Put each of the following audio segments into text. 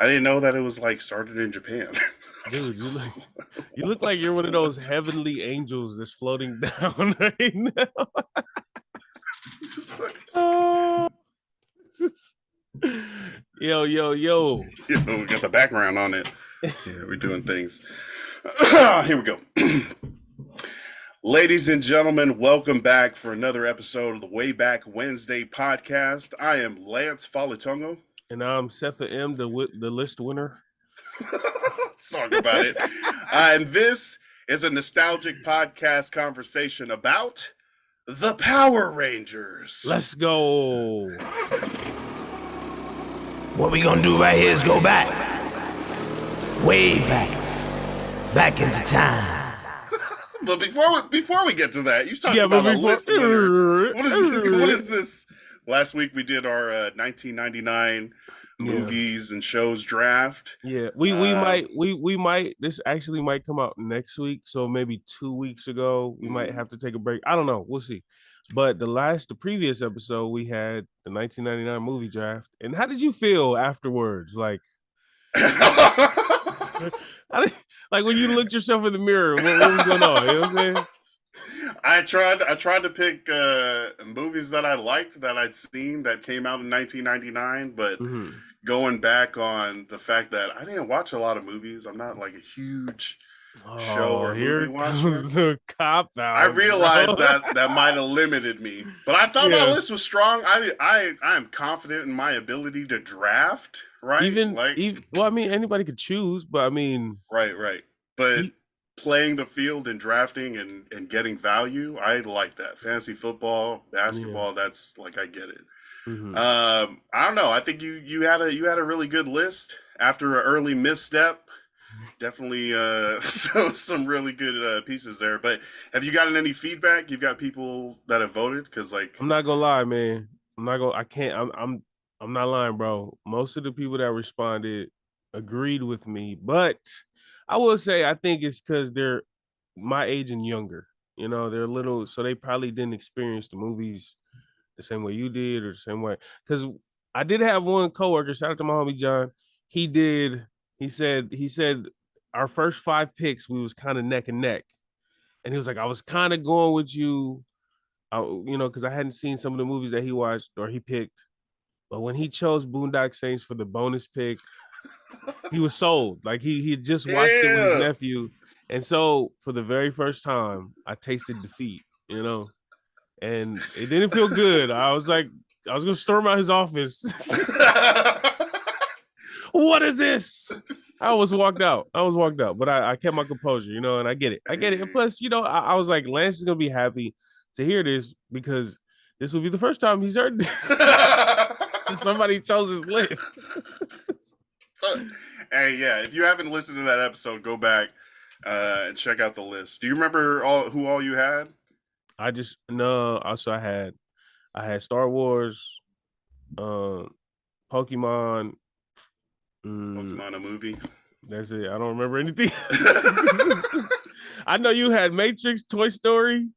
I didn't know that it was like started in Japan. Dude, you look like you're one of those heavenly angels that's floating down right now. Oh. Yo, yo, yo. We got the background on it. Yeah, we're doing things. Here we go. Ladies and gentlemen, welcome back for another episode of the Way Back Wednesday podcast. I am Lance Falatongo. And I'm Setha M, the list winner. Let's talk about it. And this is a nostalgic podcast conversation about the Power Rangers. Let's go. What we gonna do right here is go back. Way back into time. But before we get to that, you talking about a list winner. What is this? Last week we did our 1999 movies and shows draft. Yeah, we might this actually might come out next week, so maybe 2 weeks ago we might have to take a break. I don't know, we'll see. But the previous episode we had the 1999 movie draft. And how did you feel afterwards? Like like when you looked yourself in the mirror, what was going on? You know what I'm saying? I tried to pick movies that I liked that I'd seen that came out in 1999, but going back on the fact that I didn't watch a lot of movies, I'm not like a huge show or movie watcher. The cop out. I realized that might have limited me, but I thought my list was strong. I am confident in my ability to draft. Right, well, I mean, anybody could choose, but I mean, right. But playing the field and drafting and getting value, I like that. Fantasy football, basketball, that's like I get it. I don't know. I think you had a really good list after an early misstep. Definitely some really good pieces there. But have you gotten any feedback? You've got people that have voted? Because I'm not gonna lie, man. I'm not lying, bro. Most of the people that responded agreed with me, but I will say I think it's because they're my age and younger. You know, they're little, so they probably didn't experience the movies the same way you did or the same way. Because I did have one coworker, shout out to my homie John. He said our first 5 picks, we was kind of neck and neck. And he was like, I was kind of going with you, because I hadn't seen some of the movies that he watched or he picked. But when he chose Boondock Saints for the bonus pick, he was sold. Like he had just watched it with his nephew. And so for the very first time, I tasted defeat, and it didn't feel good. I was gonna storm out his office. What is this? I was walked out, but I kept my composure, and I get it. And plus, I was like, Lance is gonna be happy to hear this because this will be the first time he's heard this. Somebody chose his list. So, hey, yeah, if you haven't listened to that episode, go back and check out the list. Do you remember who all you had? I had Star Wars, Pokemon. Pokemon a movie. That's it. I don't remember anything. I know you had Matrix, Toy Story,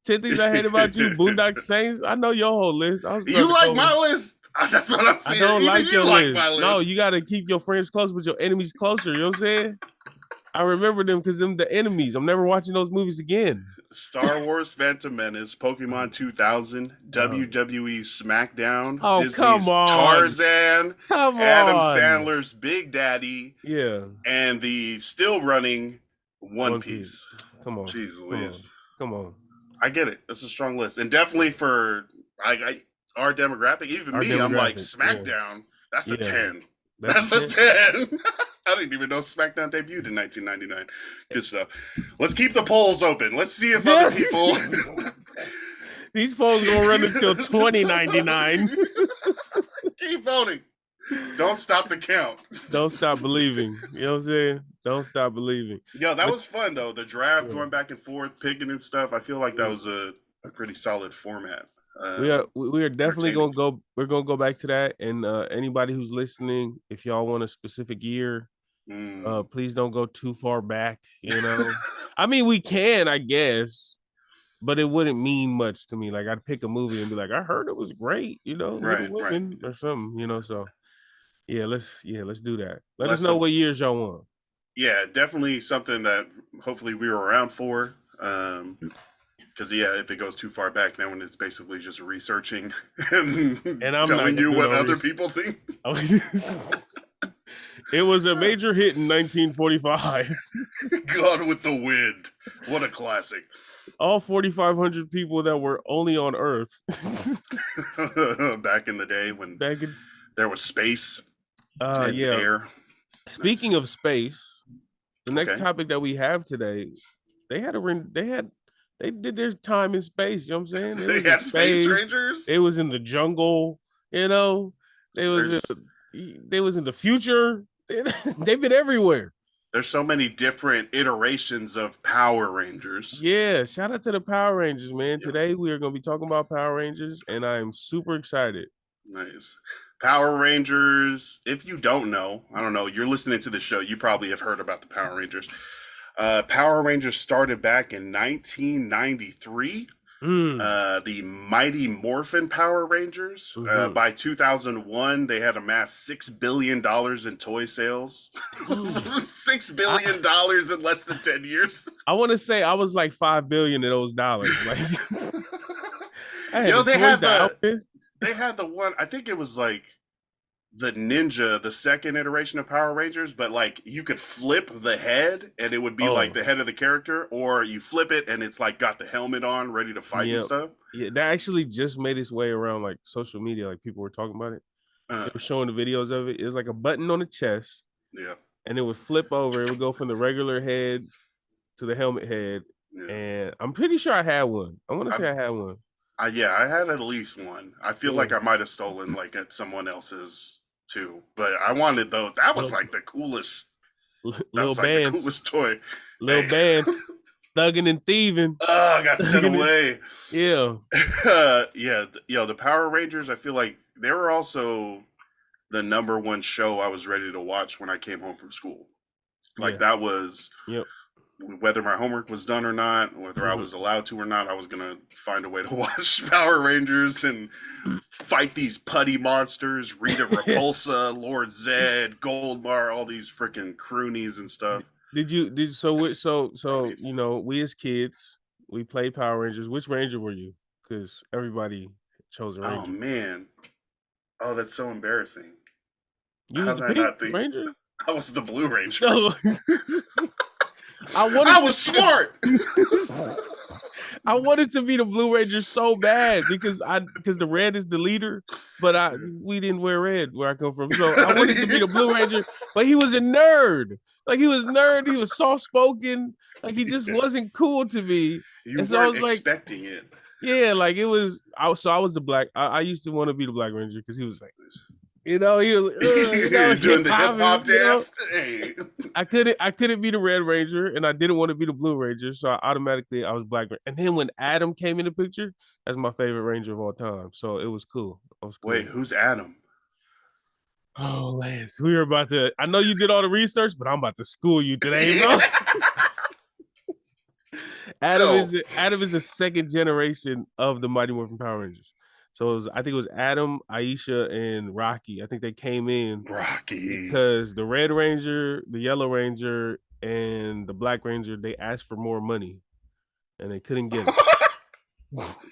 10 Things I Hate About You, Boondock Saints. I know your whole list. You like my list? That's what I'm saying. I don't like your list. My list. No, you got to keep your friends close, but your enemies closer. You know what I'm saying? I remember them because them the enemies. I'm never watching those movies again. Star Wars Phantom Menace, Pokemon 2000, WWE SmackDown, Disney's come on. Tarzan, come Adam on. Sandler's Big Daddy, and the still running One Piece. Come on. Jeez Louise. Come on. I get it. That's a strong list. And definitely for our demographic, even me, I'm like, SmackDown, that's a 10. That's a 10. I didn't even know SmackDown debuted in 1999. Good stuff. Let's keep the polls open. Let's see if other people... These polls going to run until 2099. Keep voting. Don't stop the count. Don't stop believing. You know what I'm saying? Don't stop believing. Yo, that was fun, though. The draft, going back and forth, picking and stuff. I feel like that was a pretty solid format. We are definitely gonna go. We're gonna go back to that. And anybody who's listening, if y'all want a specific year, please don't go too far back. I mean, we can, I guess, but it wouldn't mean much to me. Like I'd pick a movie and be like, I heard it was great. Right. Or something. So Yeah, let's do that. Let us Less know of what years y'all want. Yeah, definitely something that hopefully we were around for. Because if it goes too far back, then when it's basically just researching and And I'm not telling gonna you do what no other research. people think. It was a major hit in 1945. Gone with the Wind. What a classic. All 4,500 people that were only on Earth Back in the day when back in. there was space and Yeah. air. Speaking Nice. of space, the next Okay. topic that we have today, they did their time in space. You know what I'm saying? They They was in had space space. rangers. They was in the jungle. You know, they was There's they was in the future. They've been everywhere. there's so many different iterations of Power Rangers. Yeah, shout out to the Power Rangers, man. Yep. Today we are going to be talking about Power Rangers, and I am super excited. Nice. Power Rangers. If you don't know, I don't know, you're listening to the show, you probably have heard about the Power Rangers. Power Rangers started back in 1993. The Mighty Morphin Power Rangers. By 2001, they had amassed $6 billion in toy sales. $6 billion in less than 10 years. I want to say I was like 5 billion of those dollars. Like, They had the one, I think it was like the Ninja, the second iteration of Power Rangers, but like you could flip the head and it would be like the head of the character, or you flip it and it's like got the helmet on, ready to fight and stuff. Yeah, that actually just made its way around like social media. Like people were talking about it. They were showing the videos of it. It was like a button on the chest. Yeah. And it would flip over. It would go from the regular head to the helmet head. Yeah. And I'm pretty sure I had one. I want to say I had one. I had at least one. I feel like I might have stolen like at someone else's too, but I wanted though. That was like the coolest. Little bands, the coolest toy. Little bands, thugging and thieving. Oh, I got sent away. Yeah. The Power Rangers. I feel like they were also the number one show I was ready to watch when I came home from school. Like that was. Yep. Whether my homework was done or not, whether I was allowed to or not, I was gonna find a way to watch Power Rangers and fight these putty monsters, Rita Repulsa, Lord Zed, Goldmar, all these freaking croonies and stuff. So you know, we as kids, we played Power Rangers. Which Ranger were you? Because everybody chose a Ranger. Oh man. Oh, that's so embarrassing. You was the Pink Ranger? I was the Blue Ranger. No. I was smart. I wanted to be the Blue Ranger so bad because the red is the leader, but we didn't wear red where I come from. So I wanted to be the Blue Ranger, but he was a nerd. Like he was soft spoken, like he just wasn't cool to me. You weren't expecting it. Yeah, like it was. I was the black. I used to want to be the Black Ranger because he was like, he was doing the hip hop dance. Hey. I couldn't be the Red Ranger, and I didn't want to be the Blue Ranger, so I was Black Ranger. And then when Adam came in the picture, that's my favorite Ranger of all time. So it was cool. Wait, who's Adam? Oh, Lance, we were about to. I know you did all the research, but I'm about to school you today, bro. Adam is a second generation of the Mighty Morphin Power Rangers. So I think it was Adam, Aisha, and Rocky. I think they came in because the Red Ranger, the Yellow Ranger, and the Black Ranger, they asked for more money, and they couldn't get it.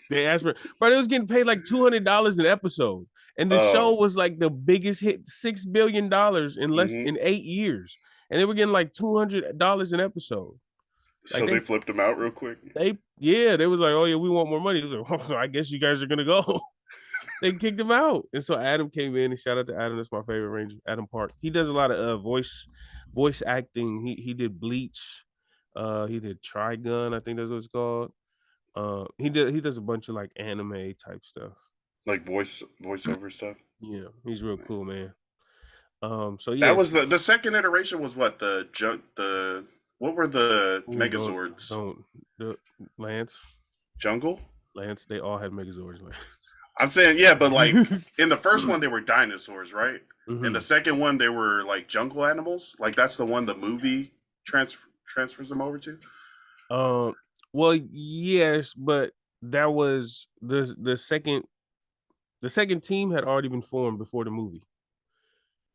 They asked for, but it was getting paid like $200 an episode, and the show was like the biggest hit, $6 billion in 8 years, and they were getting like $200 an episode. So they flipped them out real quick. They was like, "Oh yeah, we want more money." He was like, "Oh, I guess you guys are gonna go." They kicked him out, and so Adam came in. And shout out to Adam, that's my favorite Ranger, Adam Park. He does a lot of voice acting. He did Bleach, he did Trigun, I think that's what it's called. He does a bunch of like anime type stuff, like voiceover stuff. Yeah, he's real cool, man. So that was the second iteration was what what were the Megazords? Lance. Jungle? Lance, they all had Megazords, Lance. I'm saying, but like in the first one, they were dinosaurs, right? Mm-hmm. In the second one, they were like jungle animals. Like that's the one the movie transfers them over to? Well, yes, but that was the second team had already been formed before the movie.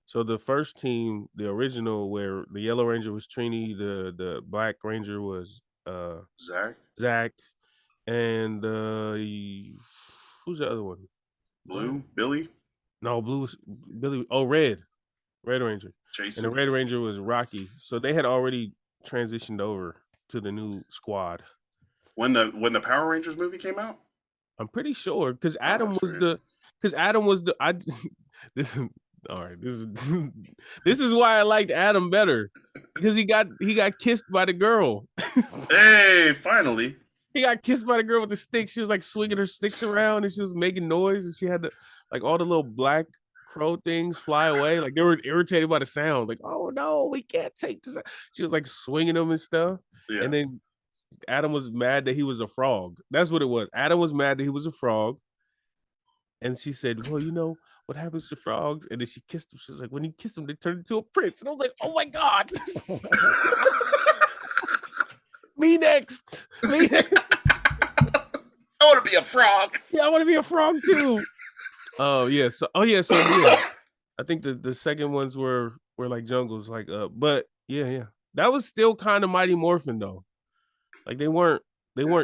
So the first team, the original, where the Yellow Ranger was Trini, the Black Ranger was Zach, and who's the other one? Blue, Billy. No, Blue was Billy. Oh, Red Ranger, Jason. and the Red Ranger was Rocky. So they had already transitioned over to the new squad. When the Power Rangers movie came out, I'm pretty sure because Adam was the I. This all right. This is this is why I liked Adam better because he got kissed by the girl. Hey, finally. He got kissed by the girl with the stick. She was like swinging her sticks around and she was making noise and she had like all the little black crow things fly away. Like they were irritated by the sound. Like, oh no, we can't take this. She was like swinging them and stuff. Yeah. And then Adam was mad that he was a frog. That's what it was. Adam was mad that he was a frog. And she said, well, you know what happens to frogs? And then she kissed him. She was like, when you kiss him, they turn into a prince. And I was like, oh my God. Me next. Me next. I want to be a frog. Yeah, I want to be a frog too. Oh yeah. So yeah. I think the second ones were like jungles, like but yeah. That was still kind of Mighty Morphin though. Like they weren't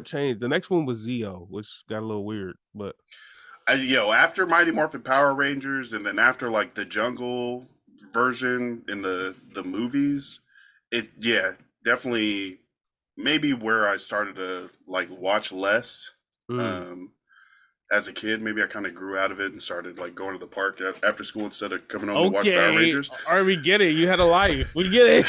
changed. The next one was Zeo, which got a little weird, but after Mighty Morphin Power Rangers, and then after like the jungle version in the movies, it definitely maybe where I started to like watch less. As a kid, maybe I kind of grew out of it and started like going to the park after school instead of coming home to watch Power Rangers. All right, we get it. You had a life. We get it.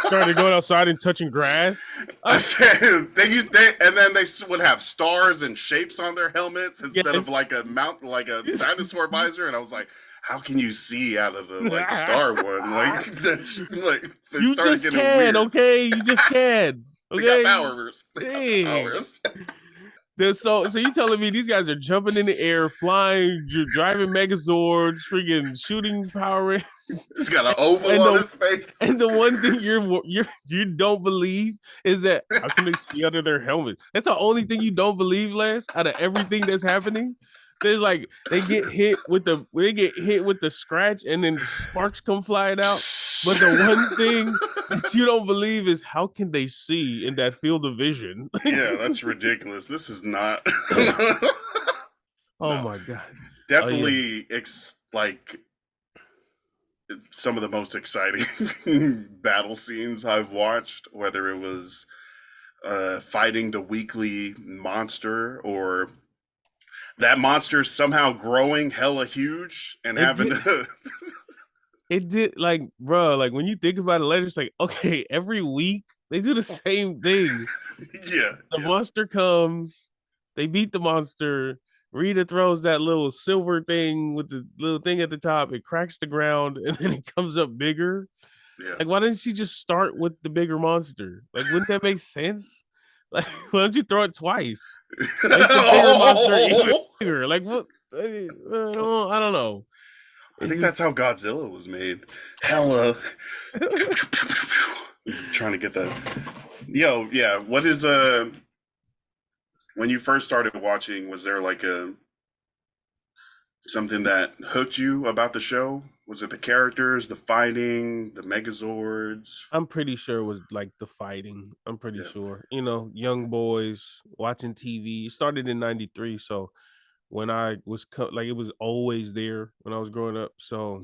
Started going outside and touching grass. I said and then they would have stars and shapes on their helmets instead of like a dinosaur visor. And I was like, how can you see out of the like star one? Like that's like you just can, weird. Okay? You just can. Okay. They got powers. They got powers. So you telling me these guys are jumping in the air, flying, driving Megazords, freaking shooting Power Rangers? He's got an oval on his face. And the one thing you don't believe is that how can they see under their helmet? That's the only thing you don't believe, Lance. Out of everything that's happening, there's like they get hit with the scratch, and then sparks come flying out. But the one thing that you don't believe is how can they see in that field of vision? Yeah, that's ridiculous. This is not. Oh my God! Definitely, like some of the most exciting battle scenes I've watched. Whether it was fighting the weekly monster or that monster somehow growing hella huge and having to. It did, like, bro, like when you think about it later, it's like, okay, every week they do the same thing. Yeah. The monster comes, they beat the monster. Rita throws that little silver thing with the little thing at the top. It cracks the ground and then it comes up bigger. Yeah. Like, why didn't she just start with the bigger monster? Like, wouldn't that make sense? Like, why don't you throw it twice? Like the bigger monster even bigger. Like, what? I don't know. I think that's how Godzilla was made. Hella. Trying to get that. Yeah. What is when you first started watching, was there like something that hooked you about the show? Was it the characters, the fighting, the Megazords? I'm pretty sure it was like the fighting. I'm pretty sure. You know, young boys watching TV. It started in '93, so when I was it was always there when I was growing up. So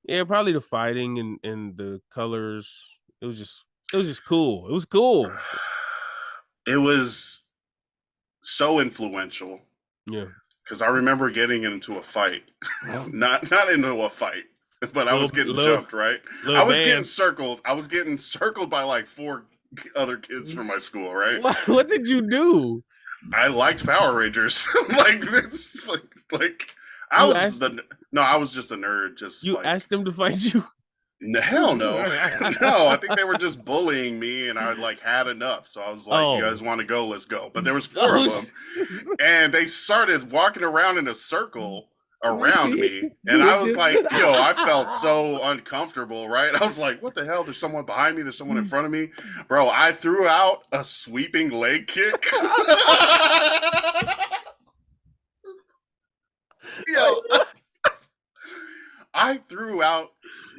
yeah, probably the fighting and the colors. It was just cool. It was cool. It was so influential. Yeah. Because I remember getting into a fight. not into a fight, but I was getting jumped, right? I was getting circled. I was getting circled by like 4 other kids from my school, right? What did you do? I liked Power Rangers. Like this, I was just a nerd. Just you asked them to fight you. No, hell no. No, I think they were just bullying me, and I like had enough. So I was like, "You guys want to go? Let's go." But there was 4 of them, and they started walking around in a circle around me, and I was like, I felt so uncomfortable, right? I was like, what the hell? There's someone behind me, there's someone in front of me. Bro, I threw out a sweeping leg kick. I threw out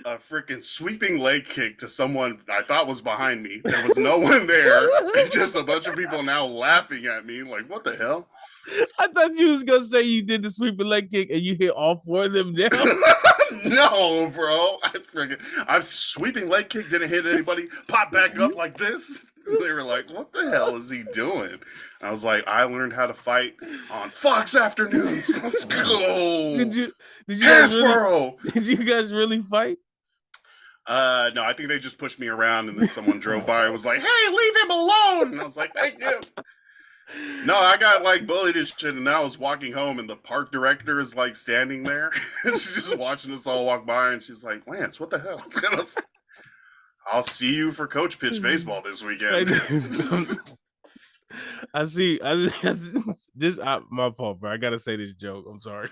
a freaking sweeping leg kick to someone I thought was behind me. There was no one there. It's just a bunch of people now laughing at me. Like, what the hell? I thought you was gonna say you did the sweeping leg kick and you hit all 4 of them down. No, bro. I sweeping leg kick, didn't hit anybody. Pop back up like this. They were like, what the hell is he doing? I was like, I learned how to fight on Fox Afternoons. Let's go. Did you guys Hasbro. did you guys really fight? No, I think they just pushed me around and then someone drove by and was like, hey, leave him alone. And I was like, thank you. No, I got like bullied and shit, and then I was walking home and the park director is like standing there. And she's just watching us all walk by and she's like, Lance, what the hell? And I was like, I'll see you for coach pitch baseball this weekend. I see this. My fault, bro. I gotta say this joke. I'm sorry.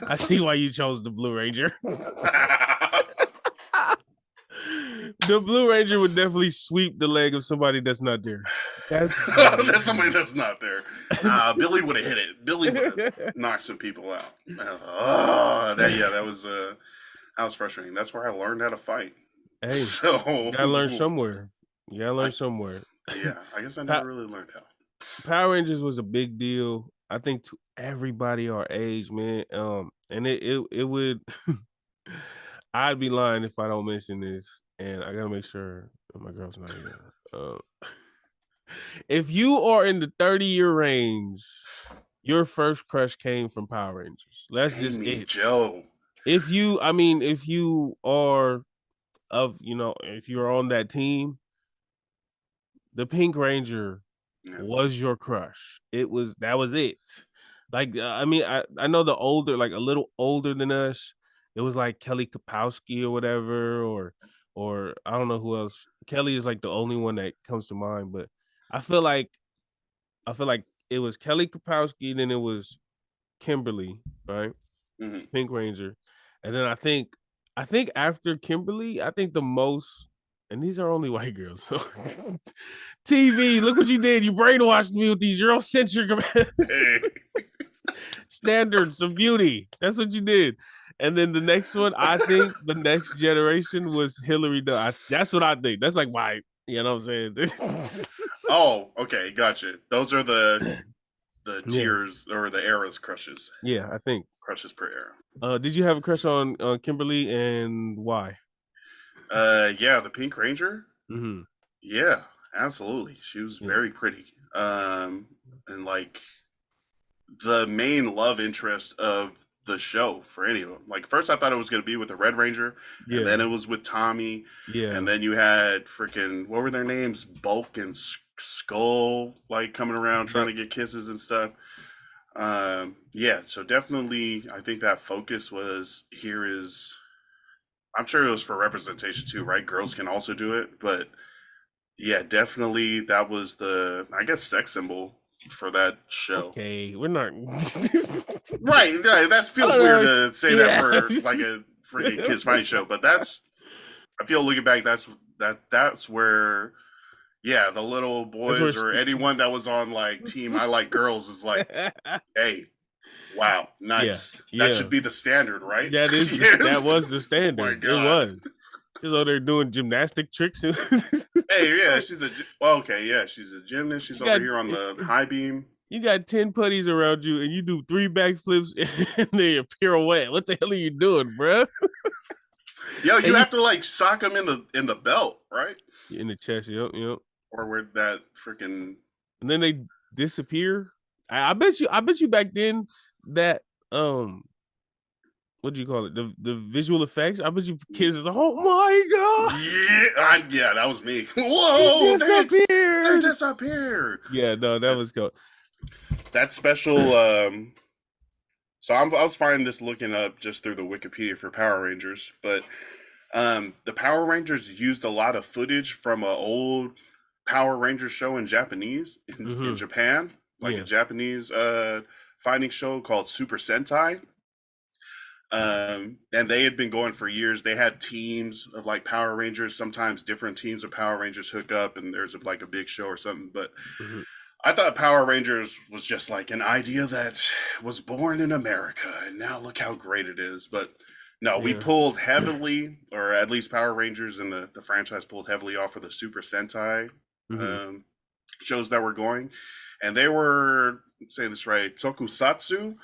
I see why you chose the Blue Ranger. The Blue Ranger would definitely sweep the leg of somebody that's not there. That's somebody that's not there. Billy would have hit it. Billy would have knocked some people out. That was frustrating. That's where I learned how to fight. Hey, so you gotta learn somewhere. Somewhere. Yeah, I guess I never really learned how. Power Rangers was a big deal, I think, to everybody our age, man. And it would. I'd be lying if I don't mention this, and I gotta make sure my girl's not here. If you are in the 30-year range, your first crush came from Power Rangers. That's just it. Joe. If you are if you're on that team, the Pink Ranger was your crush. That was it. Like, I know the older, like a little older than us, it was like Kelly Kapowski or whatever, or I don't know who else. Kelly is like the only one that comes to mind, but I feel like it was Kelly Kapowski, then it was Kimberly, right? Mm-hmm. Pink Ranger. And then I think after Kimberly, I think the most, and these are only white girls. So TV, look what you did. You brainwashed me with these Eurocentric standards of beauty. That's what you did. And then the next one, I think the next generation was Hillary Duff. That's what I think. That's like why, you know what I'm saying? Oh, okay, gotcha. Those are the tiers or the eras crushes. Yeah, I think crushes per era. Did you have a crush on Kimberly, and why? Yeah, the Pink Ranger. Mm-hmm. Yeah, absolutely. She was very pretty. And like the main love interest of the show for any of them. Like first I thought it was going to be with the Red Ranger, and then it was with Tommy. Yeah. And then you had freaking, what were their names? Bulk and Skull, like coming around trying to get kisses and stuff. Yeah, so definitely I think that focus was, I'm sure it was for representation too, right? Girls can also do it, but yeah, definitely that was the, I guess, sex symbol for that show. Okay, we're not right. That feels weird to say that for like a freaking kids funny show, but I feel looking back, that's where, yeah, the little boys or anyone that was on like Team I Like Girls is like, hey, wow, nice. That should be the standard, right? That is that was the standard. It was. She's over there doing gymnastic tricks. Hey, yeah, she's a gymnast. She's over here on the high beam. You got 10 putties around you, and you do 3 backflips and then a pirouette. What the hell are you doing, bro? Yo, you have to like sock them in the belt, right? In the chest, yep. Or where that freaking. And then they disappear. I bet you back then that what do you call it? The visual effects. I bet you kids is like, oh my god! Yeah, that was me. Whoa! They disappeared. Yeah, no, that was cool. That special. So I was finding this looking up just through the Wikipedia for Power Rangers, but the Power Rangers used a lot of footage from an old Power Rangers show in Japanese in Japan, like a Japanese fighting show called Super Sentai. And they had been going for years. They had teams of like Power Rangers. Sometimes different teams of Power Rangers hook up and there's like a big show or something. But I thought Power Rangers was just like an idea that was born in America. And now look how great it is. But No, we Yeah. pulled heavily, or at least Power Rangers and the franchise pulled heavily off of the Super Sentai Mm-hmm. shows that were going. And they were, let's say this right, tokusatsu,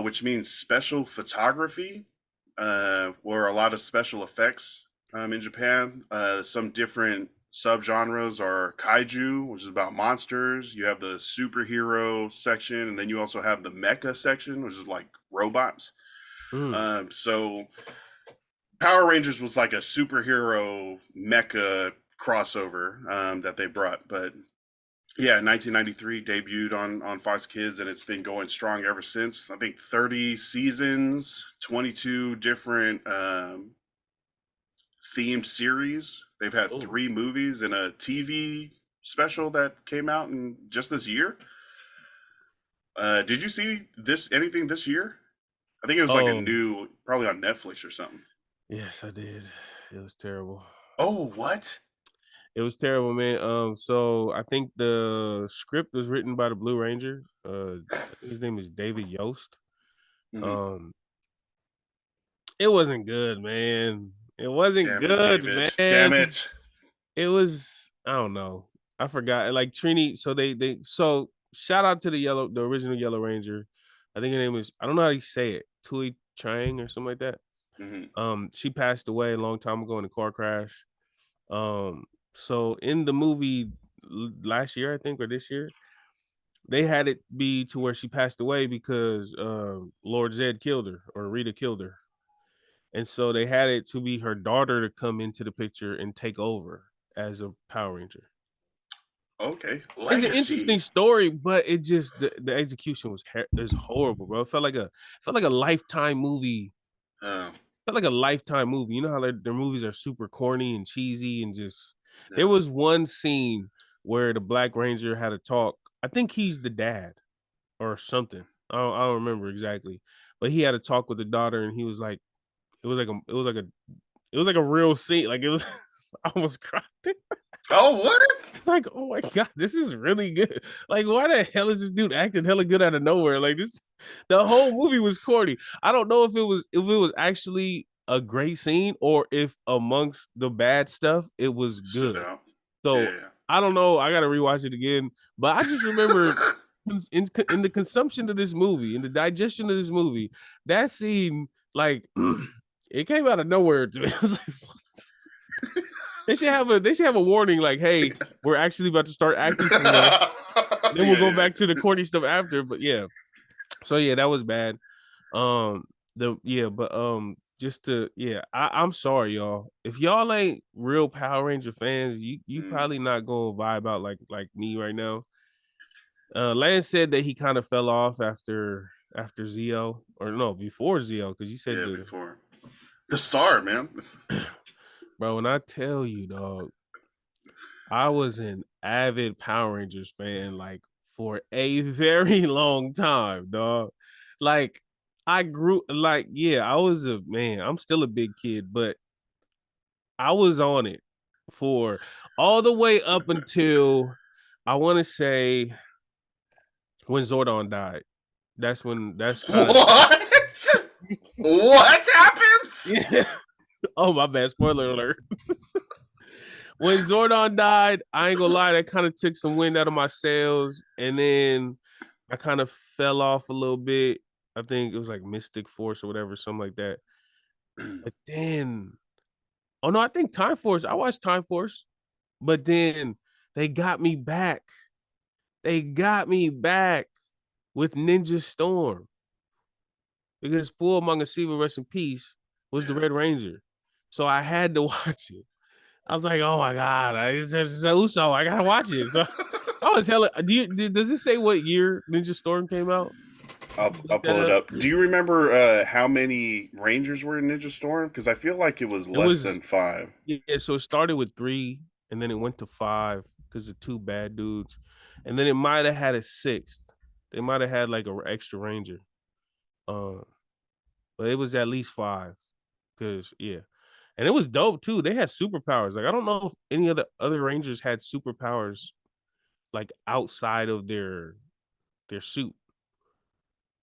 which means special photography, or a lot of special effects in Japan. Some different subgenres are kaiju, which is about monsters. You have the superhero section, and then you also have the mecha section, which is like robots. Mm. So Power Rangers was like a superhero mecha crossover that they brought. But yeah, 1993 debuted on Fox Kids, and it's been going strong ever since. I think 30 seasons, 22 different themed series. They've had Oh. 3 movies and a TV special that came out in just this year. Did you see anything this year? I think it was like a Oh, new, probably on Netflix or something. yes, I did. It was terrible. Oh, what? It was terrible, man. So I think the script was written by the Blue Ranger. I think his name is David Yost. Mm-hmm. Um, it wasn't good, man. It wasn't Damn it, good, David. Damn man. it. It was, I don't know. I forgot. Like Trini, so so shout out to the original Yellow Ranger. I think her name is, I don't know how you say it, Tui Chang or something like that. Mm-hmm. She passed away a long time ago in a car crash. So in the movie last year, I think, or this year, they had it be to where she passed away because Lord Zed killed her, or Rita killed her. And so they had it to be her daughter to come into the picture and take over as a Power Ranger. Okay. It's an Legacy. interesting story, but it just the execution is horrible, bro. It felt like a Lifetime movie. Felt like a Lifetime movie. You know how their movies are super corny and cheesy and just. There was one scene where the Black Ranger had a talk. I think he's the dad or something. I don't remember exactly, but he had a talk with the daughter, and he was like, it was like a real scene. Like it was, I almost cried. Oh, what? Like, oh my god, this is really good. Like, why the hell is this dude acting hella good out of nowhere? Like this, the whole movie was corny. I don't know if it was actually a great scene or if amongst the bad stuff it was Stood good. out. So Yeah. I don't know. I gotta rewatch it again. But I just remember in the consumption of this movie, in the digestion of this movie, that scene, like it came out of nowhere to me. I was like, they should have a warning like, hey, we're actually about to start acting too much. Then we'll go back to the corny stuff after. But yeah. So yeah, that was bad. Just to I'm sorry, y'all. If y'all ain't real Power Ranger fans, you probably not gonna vibe out like me right now. Lance said that he kind of fell off after Zeo, or no, before Zeo, because you said before the star, man. Bro, when I tell you, dog, I was an avid Power Rangers fan like for a very long time, dog. Like I grew like I was a man. I'm still a big kid, but I was on it for all the way up until I want to say when Zordon died. That's kind of what happens? Yeah. Oh my bad, spoiler alert. When Zordon died, I ain't gonna lie, that kind of took some wind out of my sails, and then I kind of fell off a little bit. I think it was like Mystic Force or whatever, something like that. But then, oh no, I think Time Force. I watched Time Force, but then they got me back. They got me back with Ninja Storm because Full Mangasiva, rest in peace, was the Red Ranger. So I had to watch it. I was like, oh my god, it's Uso. I gotta watch it. So I was hella. Does it say what year Ninja Storm came out? I'll pull it up. Do you remember how many Rangers were in Ninja Storm? Because I feel like it was less than 5. Yeah, so it started with 3, and then it went to 5 because of 2 bad dudes, and then it might have had a 6th. They might have had like an extra Ranger, but it was at least 5. Because and it was dope too. They had superpowers. Like I don't know if any of the other Rangers had superpowers like outside of their suit.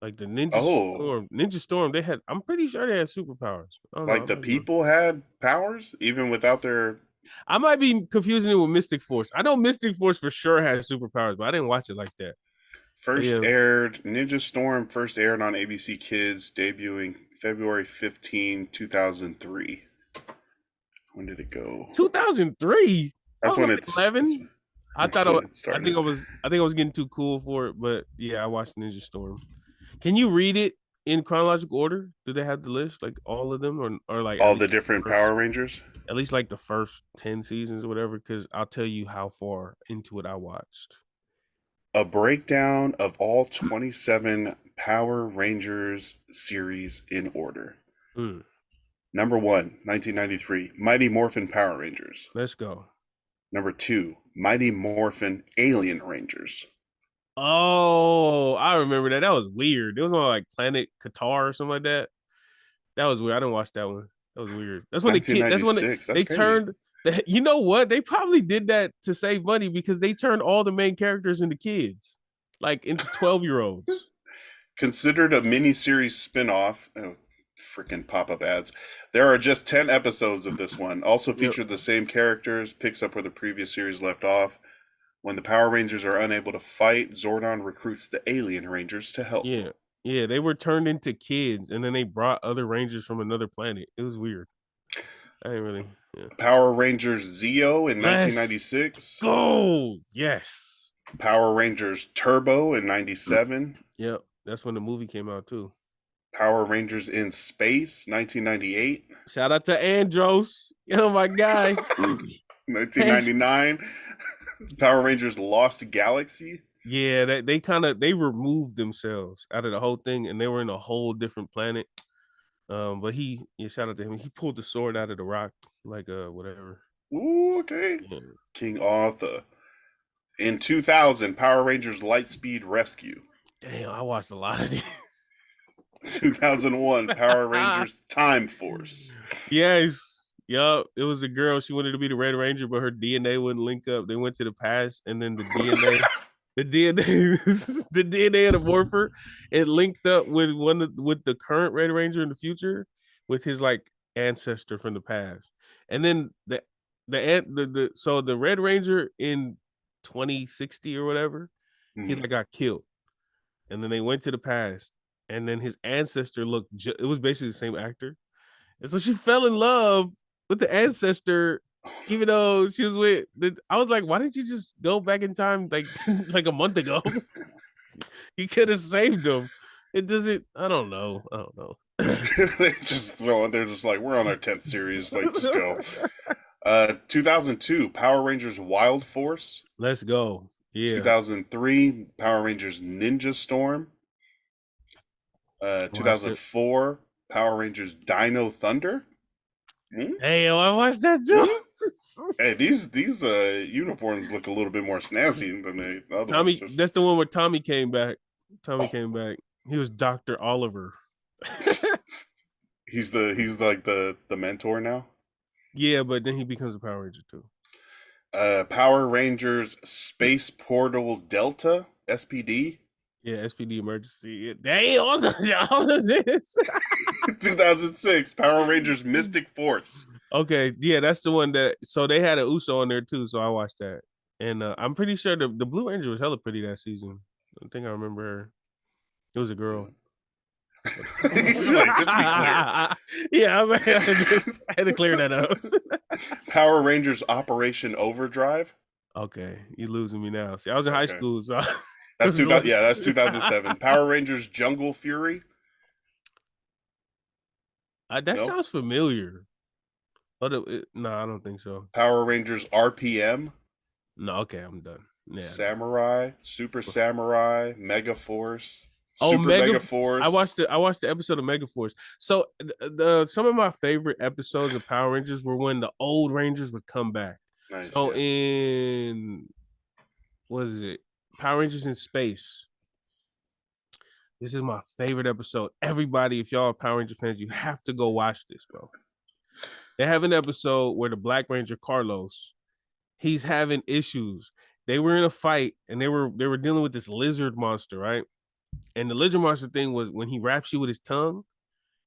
Like the Ninja Oh, Storm. Ninja Storm, they had, I'm pretty sure they had superpowers. I don't know. like the people had powers even without their. I might be confusing it with Mystic Force. I know Mystic Force for sure has superpowers, but I didn't watch it like that. First Yeah. aired Ninja Storm first aired on ABC Kids, debuting February 15, 2003. When did it go? 2003. I That's was when like it's 11. I that's thought when I, it I think started. I think I was getting too cool for it, but yeah, I watched Ninja Storm. Can you read it in chronological order? Do they have the list, like all of them, or like All the different Power Rangers. at least like the first 10 seasons or whatever? Because I'll tell you how far into it I watched. A breakdown of all 27 Power Rangers series in order. Mm, Number 1, 1993, Mighty Morphin Power Rangers. let's go. Number 2, Mighty Morphin Alien Rangers. Oh, I remember that. That was weird. It was on like Planet Qatar or something like that. That was weird. I didn't watch that one. That was weird. That's when the kid. That's when 1996. they That's crazy. turned. You know what? They probably did that to save money because they turned all the main characters into kids, like into 12-year-olds. Considered a mini-series spin-off. Oh, freaking pop-up ads. There are just 10 episodes of this one. Also featured the same characters, picks up where the previous series left off. When the Power Rangers are unable to fight, Zordon recruits the Alien Rangers to help. Yeah, they were turned into kids, and then they brought other Rangers from another planet. It was weird. I didn't really. Yeah. Power Rangers Zeo in 1996. Go! Yes. Power Rangers Turbo in 97. Yep, that's when the movie came out too. Power Rangers in Space, 1998. Shout out to Andros. Oh my guy. 1999. Power Rangers Lost Galaxy. Yeah, they removed themselves out of the whole thing, and they were in a whole different planet. But shout out to him. He pulled the sword out of the rock, like whatever. Ooh, okay. Yeah. King Arthur. In 2000, Power Rangers Lightspeed Rescue. Damn, I watched a lot of these. 2001, Power Rangers Time Force. Yes. Yup. It was a girl. She wanted to be the Red Ranger, but her DNA wouldn't link up. They went to the past, and then the DNA, the DNA of the morpher, it linked up with with the current Red Ranger in the future, with his like ancestor from the past. And then so the Red Ranger in 2060 or whatever, he like got killed. And then they went to the past, and then his ancestor looked it was basically the same actor. And so she fell in love with the ancestor, even though she was with I was like, why didn't you just go back in time like like a month ago? You could have saved him. It doesn't, I don't know. They're just like, we're on our 10th series, like just go. 2002, Power Rangers Wild Force. Let's go. Yeah. 2003, Power Rangers Ninja Storm. 2004, Power Rangers Dino Thunder. Hey, I watched that too. Hey, these uniforms look a little bit more snazzy than the other ones. That's the one where Tommy came back. Came back. He was Dr. Oliver. he's like the mentor now. Yeah, but then he becomes a Power Ranger too. Power Rangers Space Portal Delta, SPD. Yeah, SPD Emergency. Damn, all of this. 2006, Power Rangers Mystic Force. Okay, yeah, that's the one that. So they had an Uso on there too, so I watched that, and I'm pretty sure the Blue Ranger was hella pretty that season. I think I remember her. It was a girl. He's like, just be clear. Yeah, I was like, I had to clear that up. Power Rangers Operation Overdrive. Okay, you're losing me now. See, I was in high school, so that's 2000. Yeah, that's 2007. Power Rangers Jungle Fury. That sounds familiar. But no, I don't think so. Power Rangers RPM. No, okay, I'm done. Yeah. Samurai, Super Samurai, Mega Force. Super Mega Force. I watched the episode of Mega Force. So some of my favorite episodes of Power Rangers were when the old Rangers would come back. Nice, so in what is it? Power Rangers in Space. This is my favorite episode. Everybody, if y'all are Power Ranger fans, you have to go watch this, bro. They have an episode where the Black Ranger Carlos, he's having issues. They were in a fight and they were dealing with this lizard monster, right? And the lizard monster thing was when he wraps you with his tongue,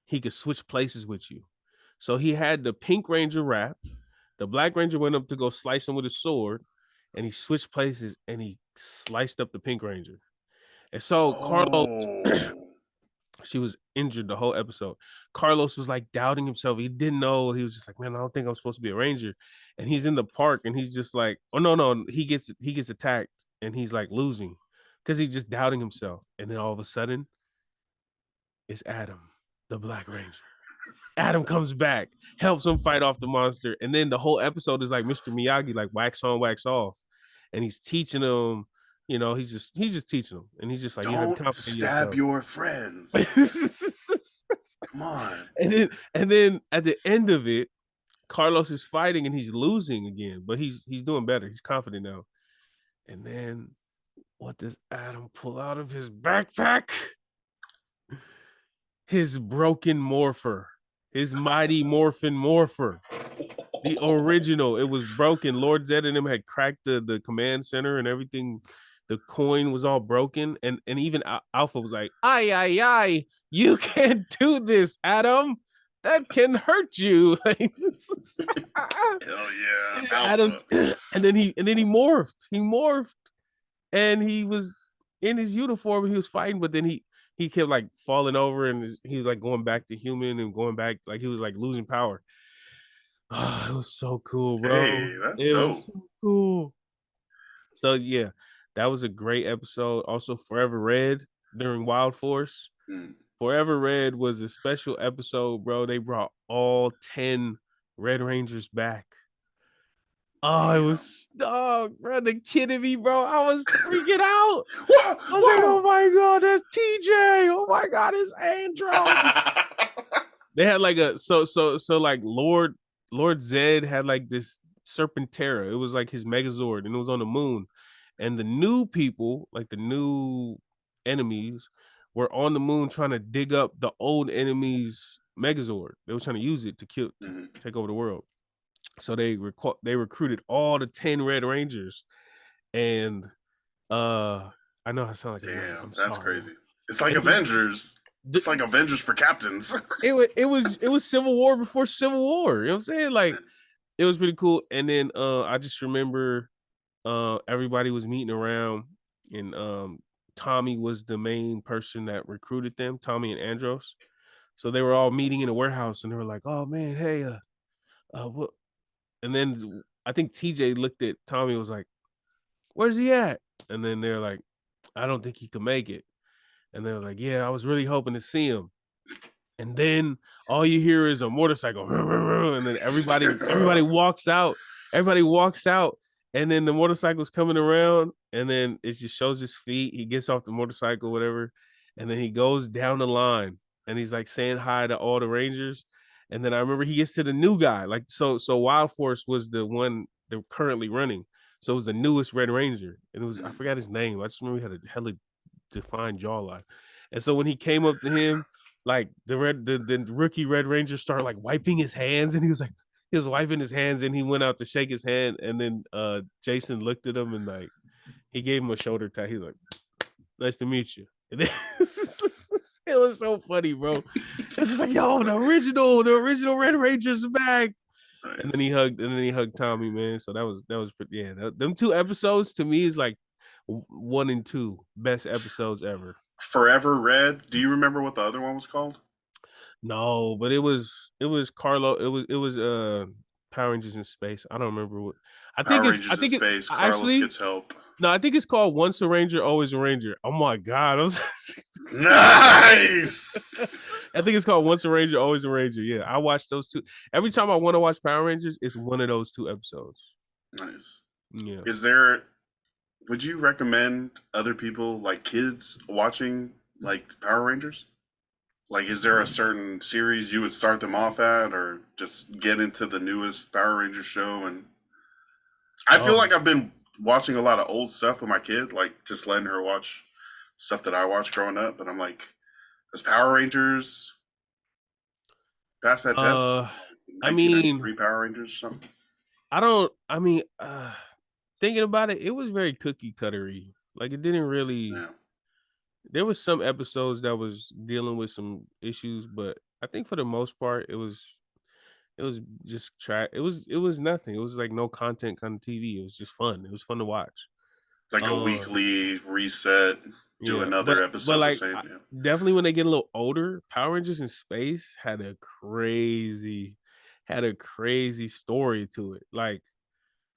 he could switch places with you. So he had the Pink Ranger wrapped. The Black Ranger went up to go slice him with his sword, and he switched places and he sliced up the Pink Ranger. And so Carlos, she was injured the whole episode. Carlos was like doubting himself. He didn't know. He was just like, man, I don't think I'm supposed to be a ranger. And he's in the park and he's just like, oh no, he gets attacked and he's like losing because he's just doubting himself. And then all of a sudden, it's Adam, the Black Ranger. Adam comes back, helps him fight off the monster, and then the whole episode is like Mr. Miyagi, like wax on, wax off, and he's teaching him. You know, he's just teaching him, and he's just like, don't you have confidence stab in your friends. Come on. And then at the end of it, Carlos is fighting and he's losing again, but he's doing better. He's confident now. And then what does Adam pull out of his backpack? His broken morpher. His mighty morphin morpher, the original. It was broken. Lord Zed and him had cracked the command center and everything. The coin was all broken, and even Alpha was like, "Ay, you can't do this, Adam. That can hurt you." Hell yeah, Adam. And then he morphed. He morphed, and he was in his uniform. He was fighting, but then he kept like falling over and he was like going back to human and going back, like he was like losing power. Oh, it was so cool, bro. Hey, that's dope. Was so cool. So yeah, that was a great episode. Also, Forever Red during Wild Force. Forever Red was a special episode, bro. They brought all 10 Red Rangers back. Oh, it was bro. The kid in me, bro. I was freaking out. I was like, oh my god, that's TJ. Oh my god, it's Andros. They had like a so like Lord Zed had like this Serpentera. It was like his Megazord, and it was on the moon. And the new people, like the new enemies, were on the moon trying to dig up the old enemy's Megazord. They were trying to use it to take over the world. So they recruited all the 10 Red Rangers, and I know I sound like damn, that's crazy. It's like Avengers. It's like Avengers for captains. it was Civil War before Civil War. You know what I'm saying? Like it was pretty cool. And then I just remember everybody was meeting around, and Tommy was the main person that recruited them, Tommy and Andros. So they were all meeting in a warehouse, and they were like, "Oh man, hey, what?" And then I think TJ looked at Tommy and was like, "Where's he at?" And then they're like, "I don't think he could make it." And they're like, "Yeah, I was really hoping to see him." And then all you hear is a motorcycle, and then everybody walks out. Everybody walks out, and then the motorcycle's coming around, and then it just shows his feet. He gets off the motorcycle, whatever, and then he goes down the line, and he's like saying hi to all the Rangers. And then I remember he gets to the new guy. Like so Wild Force was the one they're currently running. So it was the newest Red Ranger. And it was, I forgot his name. I just remember he had a hella defined jawline. And so when he came up to him, like the rookie Red Ranger started like wiping his hands, and he was wiping his hands, and he went out to shake his hand, and then Jason looked at him and like he gave him a shoulder tap. He's like, "Nice to meet you." And then, it was so funny, bro. It's just like, yo, the original Red Ranger's back. Nice. And then he hugged Tommy, man. So that was pretty, yeah. Them 2 episodes to me is like 1 and 2 best episodes ever. Forever Red. Do you remember what the other one was called? No, but it was Carlo. It was Power Rangers in Space. I don't remember what. Carlos gets help. No, I think it's called Once a Ranger, Always a Ranger. Oh my god, nice. I think it's called Once a Ranger, Always a Ranger. Yeah, I watched those 2. Every time I want to watch Power Rangers, it's one of those 2 episodes. Nice. Yeah. Would you recommend other people, like kids, watching like Power Rangers? Like, is there a certain series you would start them off at, or just get into the newest Power Rangers show? And I feel like I've been watching a lot of old stuff with my kid, like just letting her watch stuff that I watched growing up. But I'm like, does Power Rangers pass that test? I mean, Power Rangers or something? Thinking about it, it was very cookie cuttery. Like it didn't really. There was some episodes that was dealing with some issues, but I think for the most part, it was just track. It was nothing. It was like no content kind of TV. It was just fun. It was fun to watch. Like a Um, weekly reset, do yeah, another but episode the like same. Yeah. definitely when they get a little older, Power Rangers in Space had a crazy story to it. Like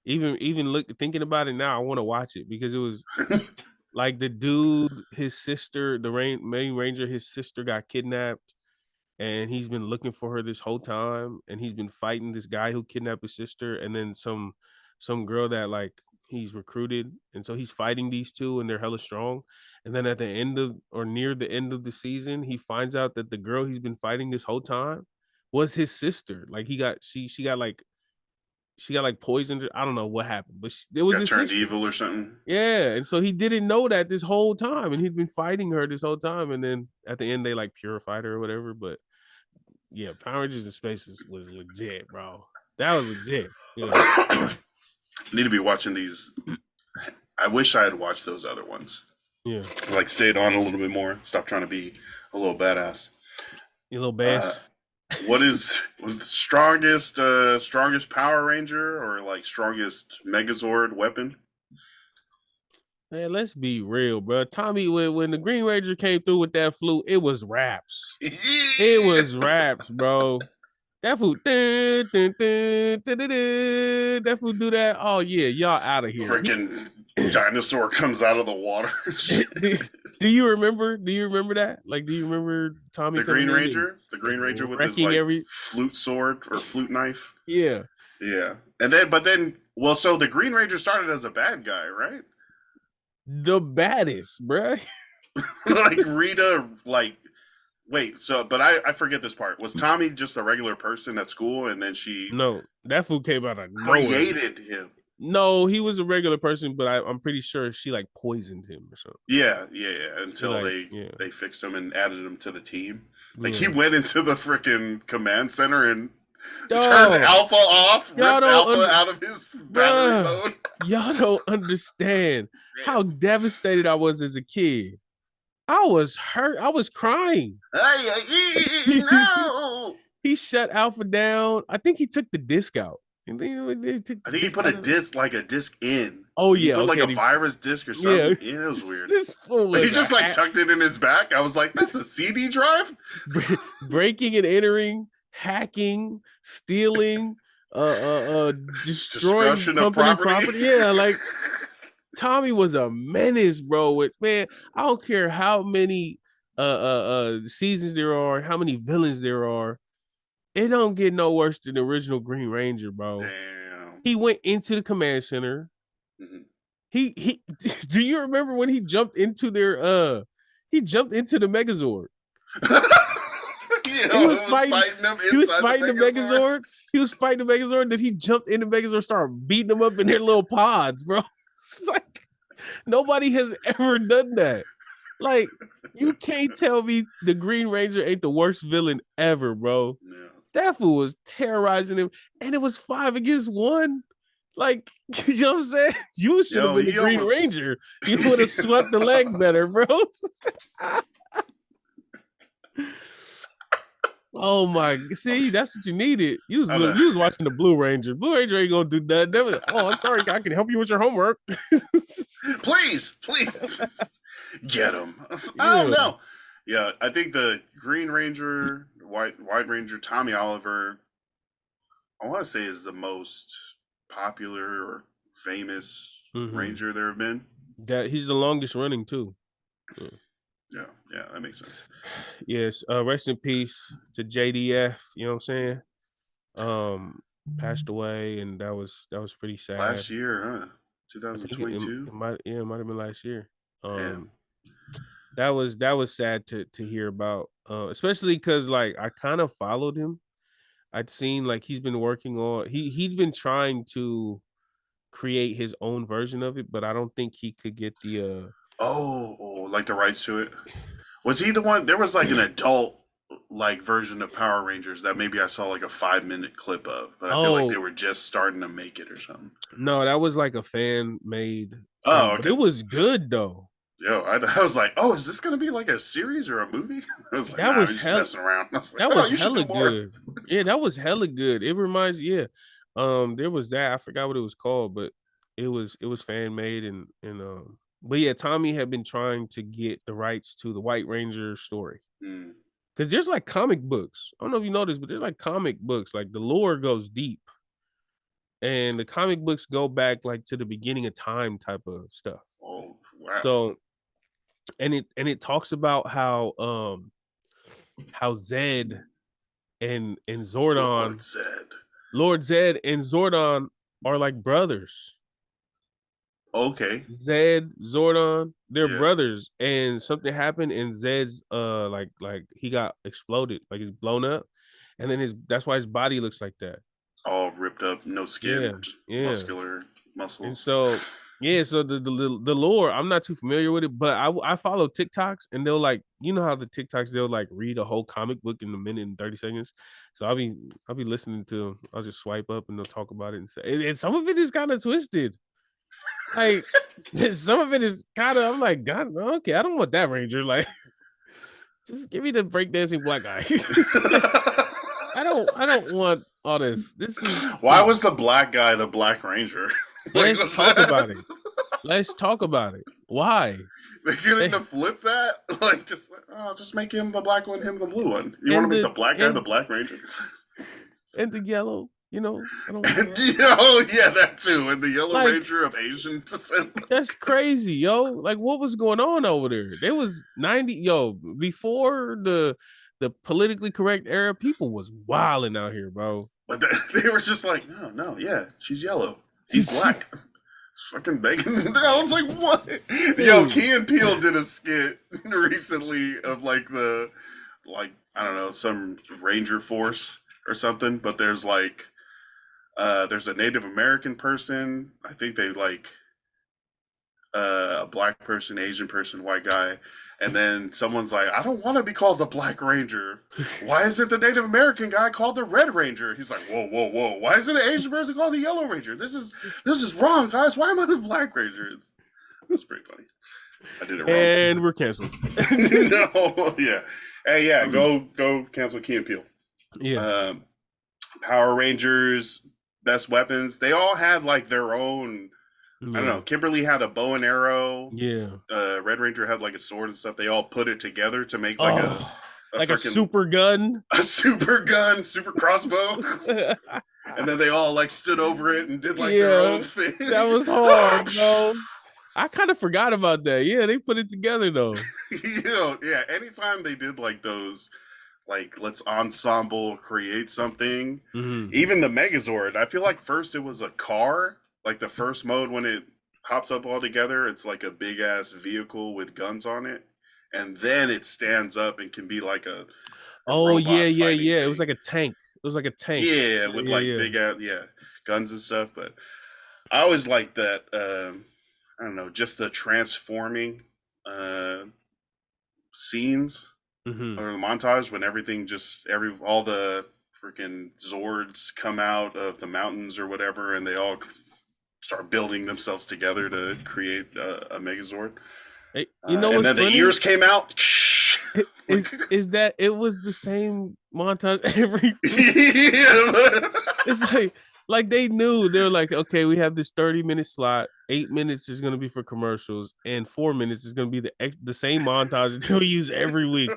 even look thinking about it now, I want to watch it because it was like the dude, his sister, main ranger, his sister got kidnapped, and he's been looking for her this whole time, and he's been fighting this guy who kidnapped his sister, and then some girl that like he's recruited, and so he's fighting these two, and they're hella strong. And then at the end of or near the end of the season, he finds out that the girl he's been fighting this whole time was his sister. Like she got like poisoned. I don't know what happened, but it was Got his turned sister. evil or something. Yeah, and so he didn't know that this whole time, and he'd been fighting her this whole time, and then at the end they like purified her or whatever. But yeah, Power Rangers in Space was legit, bro. That was legit. Yeah. Need to be watching these. I wish I had watched those other ones. Yeah. Like stayed on a little bit more. Stop trying to be a little badass. You little bash. What was the strongest Power Ranger or like strongest Megazord weapon? Man, let's be real, bro. Tommy, when the Green Ranger came through with that flute, it was raps. It was raps, bro. That fool, that fool do that. Oh yeah, y'all out of here. Freaking dinosaur comes out of the water. Do you remember? Do you remember that? Like, do you remember Tommy? The Green Ranger with his like flute sword or flute knife. Yeah, yeah. And then, so the Green Ranger started as a bad guy, right? The baddest, bruh. Like Rita, like. Wait, but I forget this part. Was Tommy just a regular person at school, and then she? No, that fool came out of created nowhere. Him. No, he was a regular person, but I'm pretty sure she like poisoned him or something. Yeah. Until they fixed him and added him to the team. Like he went into the freaking command center and turned Alpha off, ripped Alpha out of his battery mode. Y'all don't understand how devastated I was as a kid. I was hurt. I was crying. No. He shut Alpha down. I think he took the disc out. I think he put a disc in. Oh yeah, he put like a virus disc or something. Yeah, it was weird. He just like tucked it in his back. I was like, "That's a CD drive." Breaking and entering, hacking, stealing, destroying company property. Yeah, like Tommy was a menace, bro. Man, I don't care how many seasons there are, how many villains there are. It don't get no worse than the original Green Ranger, bro. Damn. He went into the command center. Mm-hmm. He do you remember when he jumped into the Megazord? He was fighting the Megazord. He was fighting the Megazord. Then he jumped in the Megazord, started beating them up in their little pods, bro. It's like nobody has ever done that. Like, you can't tell me the Green Ranger ain't the worst villain ever, bro. Yeah. That fool was terrorizing him, and it was 5 against 1. Like, you know what I'm saying? You should have been the Green Ranger. You would have swept the leg better, bro. Oh my! See, that's what you needed. You was watching the Blue Ranger. Blue Ranger ain't gonna do that. Oh, I'm sorry. I can help you with your homework. please, get him. I don't know. Yeah, I think the Green Ranger, White Ranger, Tommy Oliver, I want to say is the most popular or famous Ranger there have been. That he's the longest running too. Yeah, that makes sense. Yes, rest in peace to JDF, you know what I'm saying? Passed away, and that was pretty sad. Last year, huh? 2022? It might have been last year. That was sad to hear about. Especially because like I kind of followed him. I'd seen like he's been working on he'd been trying to create his own version of it, but I don't think he could get the like the rights to it. Was he the one? There was like an adult like version of Power Rangers that maybe I saw like a 5-minute clip of, but I feel like they were just starting to make it or something. No, that was like a fan made. Oh, okay. It was good though. Yo, I was like, oh, is this gonna be like a series or a movie? I was like, That nah, was we're just messing around. I was like, that oh, was you should hella do more. good. Yeah, that was hella good. It reminds, there was that. I forgot what it was called, but it was fan made and but yeah, Tommy had been trying to get the rights to the White Ranger story. Mm. Because there's like comic books. I don't know if you know this, but there's like comic books. Like the lore goes deep. And the comic books go back like to the beginning of time type of stuff. Oh wow. So and it talks about how Zed and Zordon, Lord Zed and Zordon are like brothers. Okay. Zed, Zordon, they're Yeah. brothers, and something happened, and Zed's like he got exploded, like he's blown up, and then that's why his body looks like that. All ripped up, no skin, Yeah, just yeah. muscular And muscles. so so the lore, I'm not too familiar with it, but I follow TikToks, and they'll like, you know how the TikToks, they'll like read a whole comic book in a minute and 30 seconds. So I'll be listening to, I'll just swipe up and they'll talk about it and say, and some of it is kind of twisted. Like some of it is kind of, I'm like, God, okay, I don't want that Ranger. Like, just give me the breakdancing black guy. I don't want all this. This is Why was the black guy the Black Ranger? Let's talk about it. Let's talk about it. Why? They couldn't have flipped that? Like, just make him the black one, him the blue one. You want to make the black guy the Black Ranger? And the yellow, I don't want oh, yeah, that too. And the Yellow Ranger of Asian descent. That's crazy, yo. Like, what was going on over there? There was 90, before the politically correct era, people was wilding out here, bro. But they were just like, no, yeah, she's yellow. He's black. Fucking bacon. I was like, what? Yo, Key and Peele did a skit recently of I don't know, some Ranger force or something, but there's there's a Native American person. I think they a black person, Asian person, white guy. And then someone's like, I don't want to be called the Black Ranger. Why is it the Native American guy called the Red Ranger? He's like, whoa. Why is it an Asian person called the Yellow Ranger? This is wrong, guys. Why am I the Black Ranger? It's pretty funny. I did it wrong. And we're canceled. No, yeah. Hey, yeah, go cancel Key and Peele. Yeah. Power Rangers, best weapons. They all had their own. I don't know. Kimberly had a bow and arrow. Yeah. Red Ranger had a sword and stuff. They all put it together to make a super gun. A super gun, super crossbow. And then they all stood over it and did their own thing. That was hard, bro. I kind of forgot about that. Yeah, they put it together though. Yeah, anytime they did those let's ensemble create something. Mm-hmm. Even the Megazord, I feel like first it was a car. The first mode, when it hops up all together, it's a big ass vehicle with guns on it, and then it stands up and can be a oh yeah thing. It was like a tank. Yeah, with big ass guns and stuff. But I always liked that. I don't know, just the transforming scenes or the montage when everything all the freaking Zords come out of the mountains or whatever, and they all start building themselves together to create a Megazord. Hey, and then funny? The ears came out. Is that it was the same montage every? It's like they knew. They're like, okay, we have this 30-minute slot. 8 minutes is going to be for commercials, and 4 minutes is going to be the same montage they'll use every week.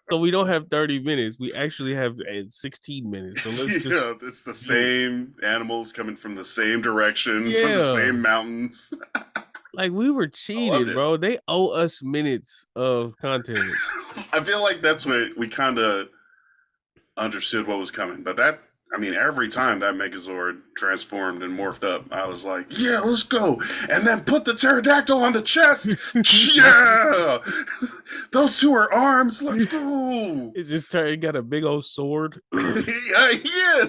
So we don't have 30 minutes. We actually have 16 minutes. So let's just it's the same animals coming from the same direction, from the same mountains. We were cheated, bro. They owe us minutes of content. I feel like that's what we kind of understood what was coming. But every time that Megazord transformed and morphed up, I was like, yeah, let's go. And then put the pterodactyl on the chest. Yeah. Those two are arms. Let's go. It got a big old sword. Yeah.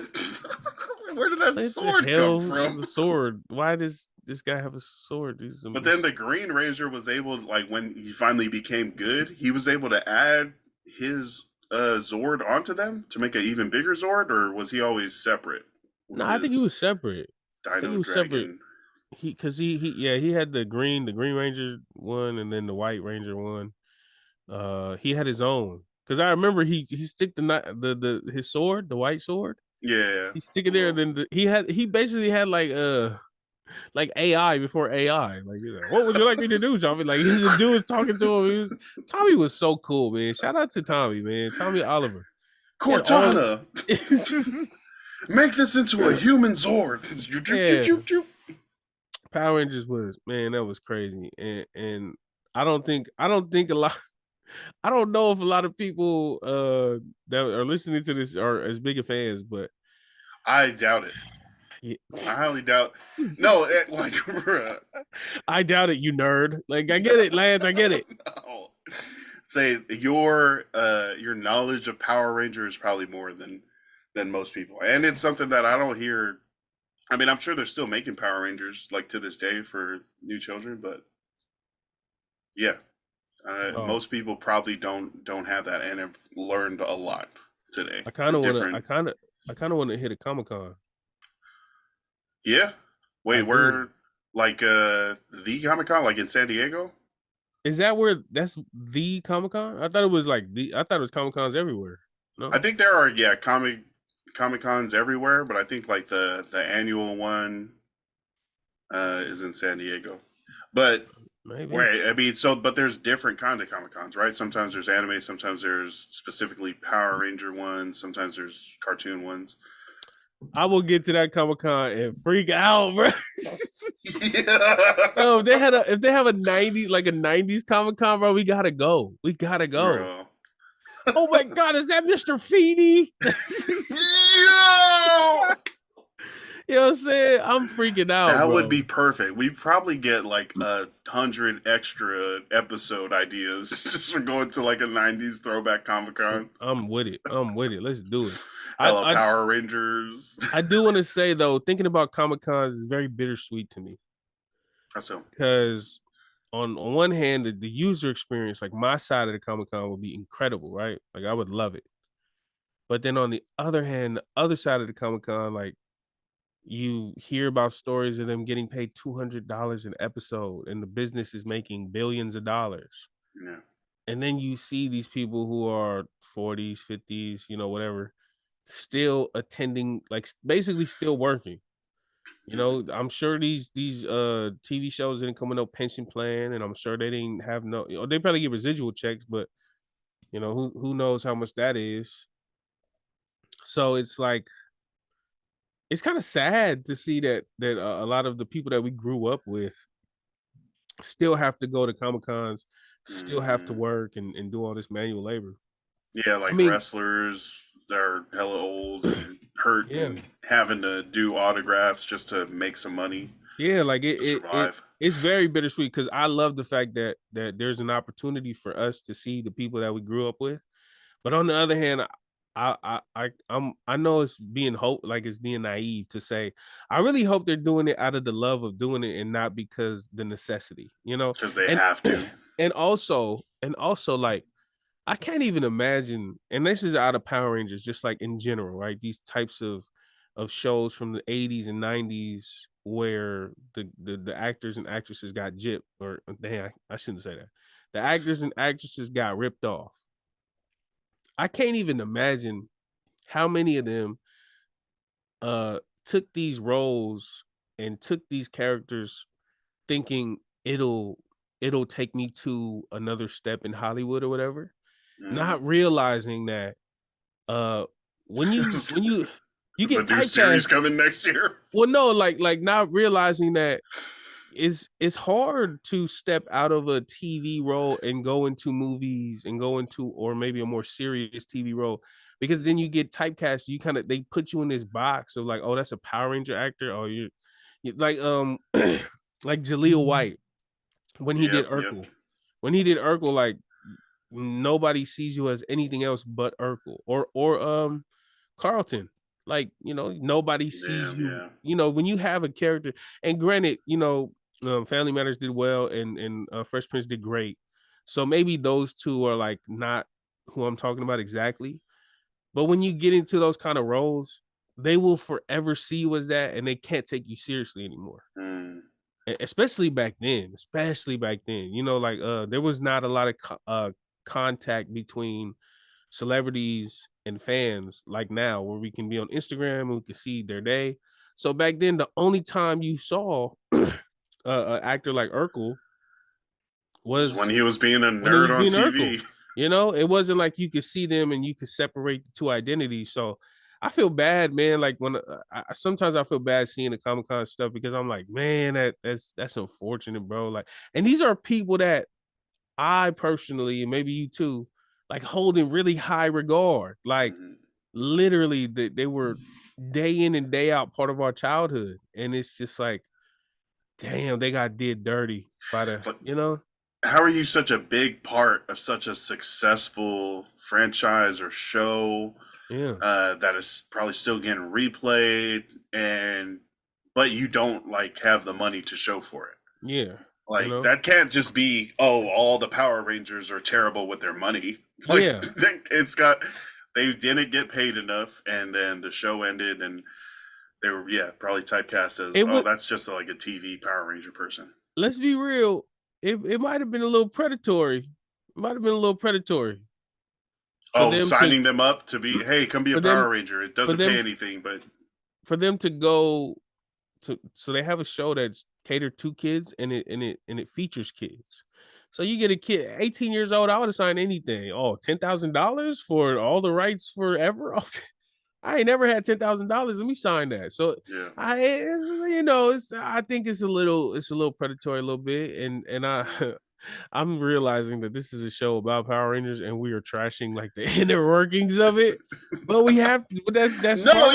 Where did that sword come from? The sword. Why does this guy have a sword? But then the Green Ranger was able, when he finally became good, he was able to add his Zord onto them to make an even bigger Zord, or was he always separate? No, I think he was separate. Dino Dragon he had the Green Ranger one and then the White Ranger one. He had his own because I remember he stick the his sword, the white sword. Yeah, He stick it there. Then he basically had like AI before AI. Like, what would you like me to do, Tommy? Like the dude was talking to him. Tommy was so cool, man. Shout out to Tommy, man. Tommy Oliver. Cortana, make this into a human Zord. Yeah. Power Rangers was, man, that was crazy. And I don't think a lot I don't know if a lot of people that are listening to this are as big of fans, but I doubt it. yeah. I highly doubt. No, like, bruh. I doubt it, you nerd. Like, I get it, Lance. I get it. No. Say your knowledge of Power Rangers is probably more than most people, and it's something that I don't hear. I mean, I'm sure they're still making Power Rangers like to this day for new children, but yeah, most people probably don't have that and have learned a lot today. I kind of want to hit a Comic-Con. Yeah. Wait, where? Like the Comic-Con, like in San Diego? Is that where that's the Comic-Con? I thought it was Comic-Cons everywhere. No, I think there are Comic-Cons everywhere, but I think like the annual one is in San Diego. But maybe. Wait, I mean, but there's different kind of Comic-Cons, right? Sometimes there's anime, sometimes there's specifically Power Ranger ones, sometimes there's cartoon ones. I will get to that Comic-Con and freak out, bro. Yeah. No, if they have a 90s Comic-Con, bro, we gotta go. We gotta go. Bro. Oh my God, is that Mr. Feeny? Yo! You know what I'm saying? I'm freaking out. That bro. would be perfect. We'd probably get like 100 extra episode ideas just for going to like a 90s throwback Comic-Con. I'm with it. Let's do it. I love Power Rangers. I do want to say though, thinking about Comic-Cons is very bittersweet to me. How so? Because on one hand, the user experience, like my side of the Comic-Con would be incredible, right? Like I would love it. But then on the other hand, the other side of the Comic-Con, like you hear about stories of them getting paid $200 an episode and the business is making billions of dollars. Yeah. And then you see these people who are 40s, 50s, whatever, still attending, like basically still working. I'm sure these TV shows didn't come with no pension plan, and I'm sure they didn't have they probably get residual checks, but who knows how much that is. So it's like, it's kind of sad to see that a lot of the people that we grew up with still have to go to Comic-Cons, still have to work and do all this manual labor. Yeah, like wrestlers that are hella old and hurt and having to do autographs just to make some money. Yeah, like it's very bittersweet because I love the fact that there's an opportunity for us to see the people that we grew up with. But on the other hand, I know it's being it's being naive to say I really hope they're doing it out of the love of doing it and not because the necessity, because they have to. And also like I can't even imagine, and this is out of Power Rangers, just like in general, right? These types of shows from the 80s and 90s where the actors and actresses got gypped, or I shouldn't say that. The actors and actresses got ripped off. I can't even imagine how many of them took these roles and took these characters thinking it'll take me to another step in Hollywood or whatever, not realizing that when you get a new series coming next year. Well, no, like not realizing that it's hard to step out of a TV role and go into movies and go into, or maybe a more serious TV role, because then you get typecast. They put you in this box of like, oh, that's a Power Ranger actor. Oh, you like like Jaleel White when he did Urkel. When he did Urkel, like nobody sees you as anything else but Urkel or Carlton. Like, nobody sees you. When you have a character, and granted, Family Matters did well, and Fresh Prince did great. So maybe those two are like not who I'm talking about exactly. But when you get into those kind of roles, they will forever see you as that, and they can't take you seriously anymore. especially back then. You know, like there was not a lot of contact between celebrities and fans like now, where we can be on Instagram and we can see their day. So back then, the only time you saw an actor like Urkel was when was he was being a when he was nerd on being Urkel. TV. You know, it wasn't like you could see them and you could separate the two identities. So I feel bad, man. Like when sometimes I feel bad seeing the Comic Con stuff because I'm like, man, that's unfortunate, bro. Like, and these are people that I personally, and maybe you too, like hold in really high regard. Like literally, they were day in and day out part of our childhood, and it's just like, damn, they got did dirty by the, But you know. how are you such a big part of such a successful franchise or show Yeah. that is probably still getting replayed, but you don't like have the money to show for it? Yeah. Like you know? that can't just be, oh, all the Power Rangers are terrible with their money. Like Yeah. they didn't get paid enough, and then the show ended, and they were probably typecast as that's just like a TV Power Ranger person. Let's be real. It might have been a little predatory. Oh, signing them up to be, hey, come be a Power Ranger. It doesn't pay anything, but for them to go to, so they have a show that's catered to kids, and it features kids. So you get a kid 18 years old, I would have signed anything. Oh, $10,000 for all the rights forever. I ain't never had $10,000. Let me sign that. So I think it's a little predatory a little bit, and I'm realizing that this is a show about Power Rangers and we are trashing like the inner workings of it. But we have to, but that's no,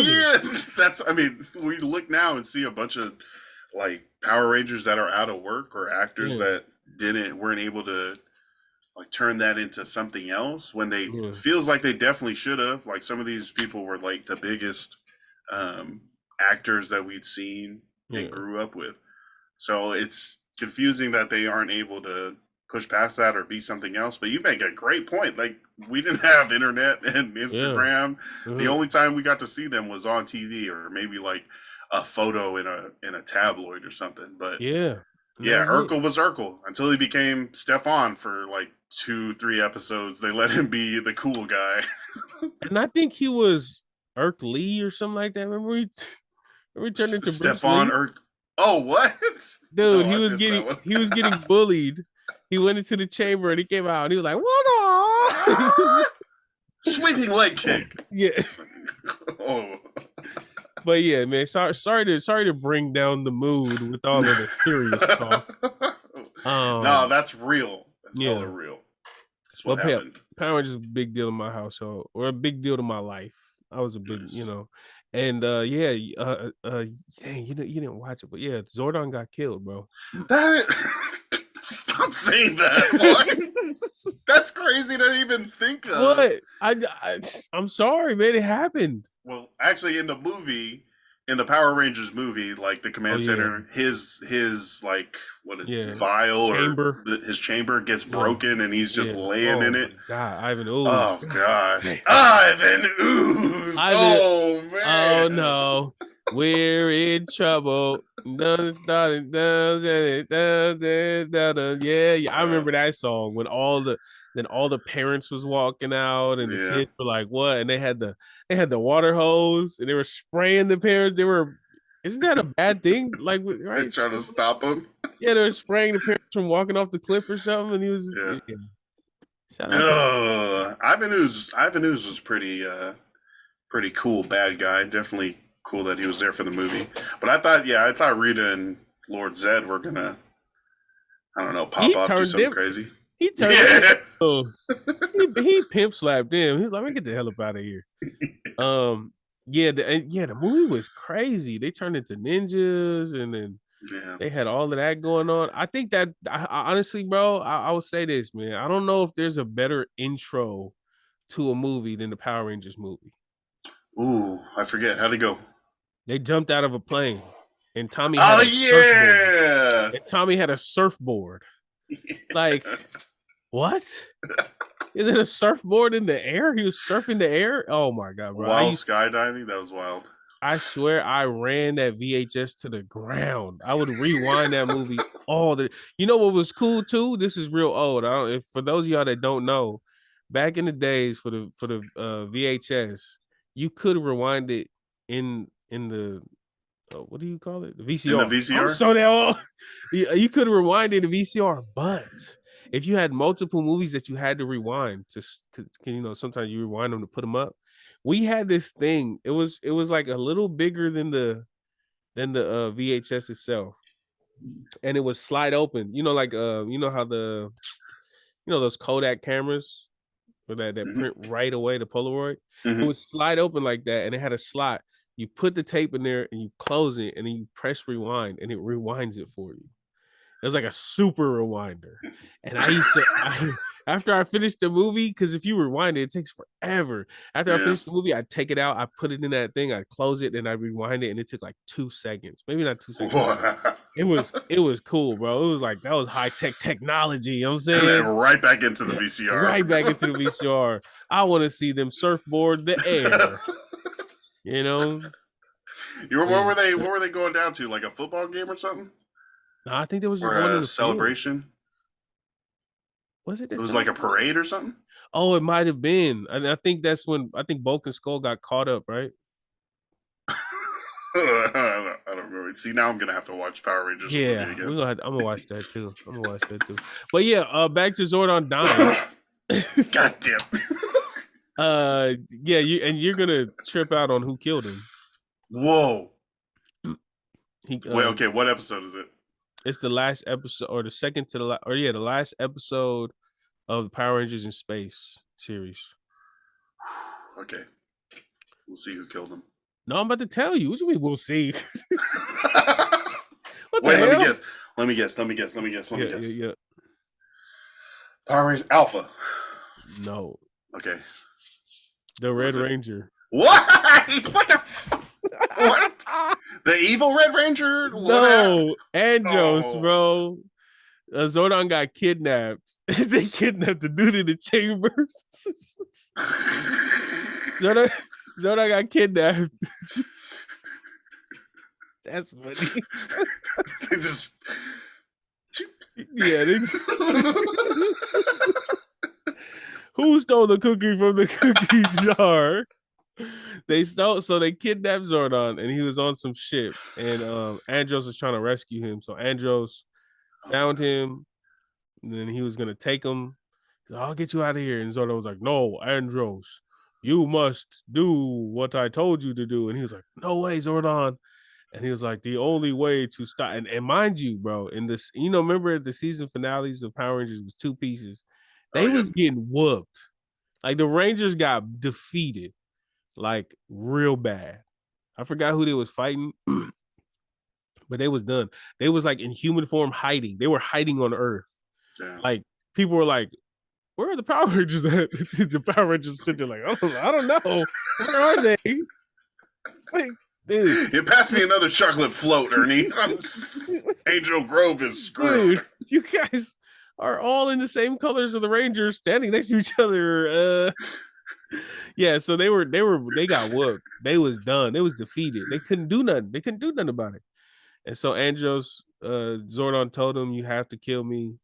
that's, I mean, we look now and see a bunch of like Power Rangers that are out of work, or actors that weren't able to like turn that into something else when they feels like they definitely should have. Like some of these people were like the biggest actors that we'd seen and grew up with. So it's confusing that they aren't able to push past that or be something else. But you make a great point. Like we didn't have internet and Instagram. The only time we got to see them was on TV, or maybe like a photo in a tabloid or something. But Urkel was Urkel until he became Stefan for like 2-3 episodes. They let him be the cool guy. And I think he was Urk Lee or something like that. Remember he turned into Stefan Bruce Lee? Urk. Oh, what? Dude, he was getting bullied. He went into the chamber and he came out and he was like, "What?" Sweeping leg kick. Yeah. Oh. But yeah, man, sorry to bring down the mood with all of the serious talk. No, that's real. That's hella real. That's what happened. Power Rangers is a big deal in my household, or a big deal to my life. I was a big, and dang, you didn't watch it, but yeah, Zordon got killed, bro. Stop saying that. That's crazy to even think of. What? I'm sorry, man. It happened. Well, actually, in the Power Rangers movie, like the command center, his like vial chamber. Or his chamber gets broken, and he's just laying in it. God, Ivan Ooze. Oh gosh, Ivan Ooze. Oh man. Oh no, we're in trouble. I remember that song when all the parents was walking out and the kids were like, "What?" And they had the water hose and they were spraying the parents. Isn't that a bad thing? Like, right? They're trying to stop them. Yeah, they were spraying the parents from walking off the cliff or something, and he was. Ivan Ooze was pretty cool bad guy. Definitely cool that he was there for the movie. But I thought Rita and Lord Zed were gonna, I don't know, pop off, do something crazy. He turned he pimp slapped him. He was like, "Let me get the hell up out of here." The movie was crazy. They turned into ninjas, and then they had all of that going on. I think that I honestly, bro, I would say this, man. I don't know if there's a better intro to a movie than the Power Rangers movie. Ooh, I forget. How'd it go? They jumped out of a plane, and Tommy. And Tommy had a surfboard. Like, what? Is it a surfboard in the air? He was surfing the air. Oh my god, bro! While skydiving, that was wild. I swear I ran that VHS to the ground. I would rewind that movie all the. You know what was cool too? This is real old. I don't. If for those of y'all that don't know, back in the days for the VHS, you could rewind it in the what do you call it? The VCR. In the VCR? I'm so damn old. You could rewind in the VCR, but if you had multiple movies that you had to rewind to, you know, sometimes you rewind them to put them up. We had this thing. It was like a little bigger than the VHS itself, and it would slide open. You know, like you know how those Kodak cameras or that print right away, the Polaroid. It would slide open like that, and it had a slot. You put the tape in there and you close it, and then you press rewind, and it rewinds it for you. It was like a super rewinder. And I used to, after I finished the movie, because if you rewind it, it takes forever. After I finished the movie, I'd take it out, I put it in that thing, I'd close it, and I'd rewind it, and it took like 2 seconds. Maybe not 2 seconds. It was cool, bro. It was like, that was high-tech technology, you know what I'm saying? And then right back into the VCR. Right back into the VCR. I want to see them surfboard the air. You know? What were they going down to? Like a football game or something? No, I think there was just or one in a the celebration. Field. Was it? It was like a parade or something. Oh, it might have been. And I think that's when Bulk and Skull got caught up, right? I don't remember. See, now I'm gonna have to watch Power Rangers. Yeah, I'm gonna watch that too. But yeah, back to Zordon dying. God damn. Yeah, you're gonna trip out on who killed him. Whoa. Wait, okay, what episode is it? It's the last episode, or the second to the the last episode of the Power Rangers in Space series. Okay, we'll see who killed him. No, I'm about to tell you. What do you mean we'll see? Wait, let me guess. Yeah. Power Rangers Alpha. No. Okay. The Red Ranger. What? What the fuck? What? The evil Red Ranger? No, Andros, bro. Zordon got kidnapped. They kidnapped the dude in the chambers. Zordon got kidnapped. That's funny. They just... Yeah. Who stole the cookie from the cookie jar? They kidnapped Zordon, and he was on some ship, and Andros was trying to rescue him. So Andros found him, and then he was gonna take him. I'll get you out of here. And Zordon was like, "No, Andros, you must do what I told you to do." And he was like, "No way, Zordon." And he was like, "The only way to stop." And mind you, bro, in this, remember the season finales of Power Rangers was 2 pieces. They was getting whooped. Like the Rangers got defeated. Like real bad. I forgot who they was fighting, but they was done. They was like in human form hiding. They were hiding on Earth. Damn. Like people were like, "Where are the Power Rangers at?" The Power Rangers sit there like, I don't know. Where are they? Like, dude, you passed me another chocolate float, Ernie. Angel Grove is screwed. Dude, you guys are all in the same colors of the Rangers, standing next to each other. Yeah, so they got whooped. They was done. They was defeated. They couldn't do nothing about it. And so Andros, Zordon told him, "You have to kill me."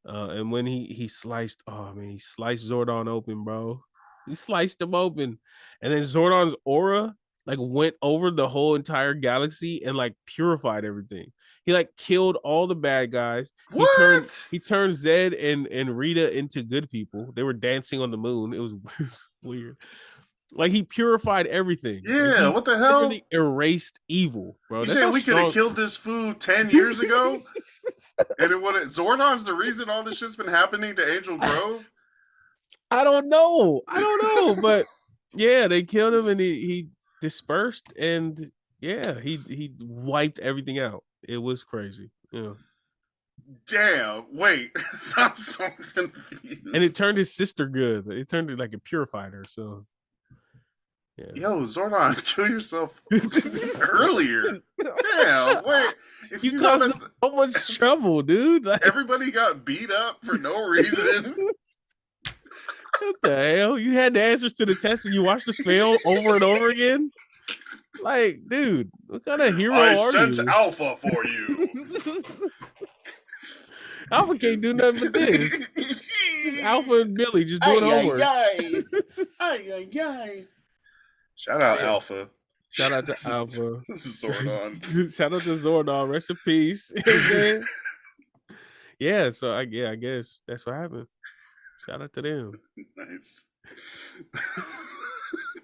And when he sliced Zordon open, bro. He sliced him open. And then Zordon's aura like went over the whole entire galaxy and like purified everything. He like killed all the bad guys. What? He turned Zed and Rita into good people. They were dancing on the moon. It was weird. Like he purified everything. Yeah, what the hell? He erased evil, bro. You saying we could have killed this fool 10 years ago? And Zordon's the reason all this shit's been happening to Angel Grove? I don't know, but yeah, they killed him and he dispersed, and yeah, he wiped everything out. It was crazy. Yeah. Damn. Wait. I'm so confused. And it turned his sister good. It turned it like it purified her. So yeah. Yo, Zordon, kill yourself earlier. Damn. Wait. If you caused so much trouble, dude. Like, everybody got beat up for no reason. What the hell? You had the answers to the test and you watched us fail over and over again? Like, dude, what kind of hero I are sent you? Alpha for you. Alpha can't do nothing but this. Just Alpha and Billy just doing homework. Ay, ay. Shout out Alpha. Shout out to Alpha. This is Zordon. Shout out to Zordon. Rest in peace. You know what I'm saying? Yeah, so I guess that's what happened. Shout out to them. Nice.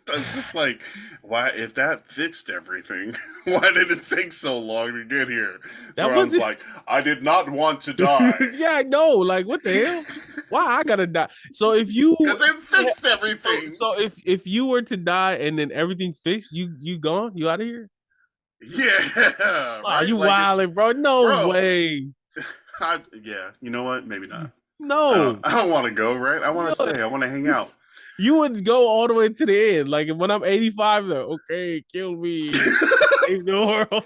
That's just like, why, if that fixed everything, why did it take so long to get here? So I was like, I did not want to die. Yeah, I know. Like, what the hell? Why I gotta die? So if you, because it fixed everything. So if you were to die and then everything fixed, you gone? You out of here? Yeah. Right? You like wilding, bro? No way. Yeah, you know what? Maybe not. No, I don't want to go. Right? I want to stay. I want to hang out. You would go all the way to the end. Like when I'm 85, though, okay, kill me, save the world.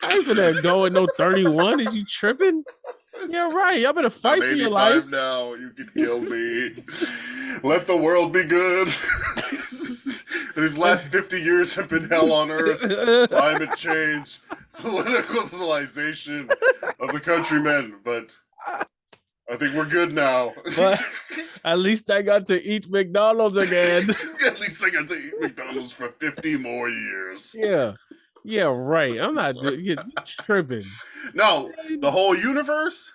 I ain't finna go at no 31. Is you tripping? Yeah, right. Y'all better fight for your life. Now you can kill me. Let the world be good. These last 50 years have been hell on earth. Climate change, politicalization of the countrymen, but I think we're good now. But at least I got to eat McDonald's again. At least I got to eat McDonald's for 50 more years. Yeah. Yeah, right. I'm not tripping. No, the whole universe,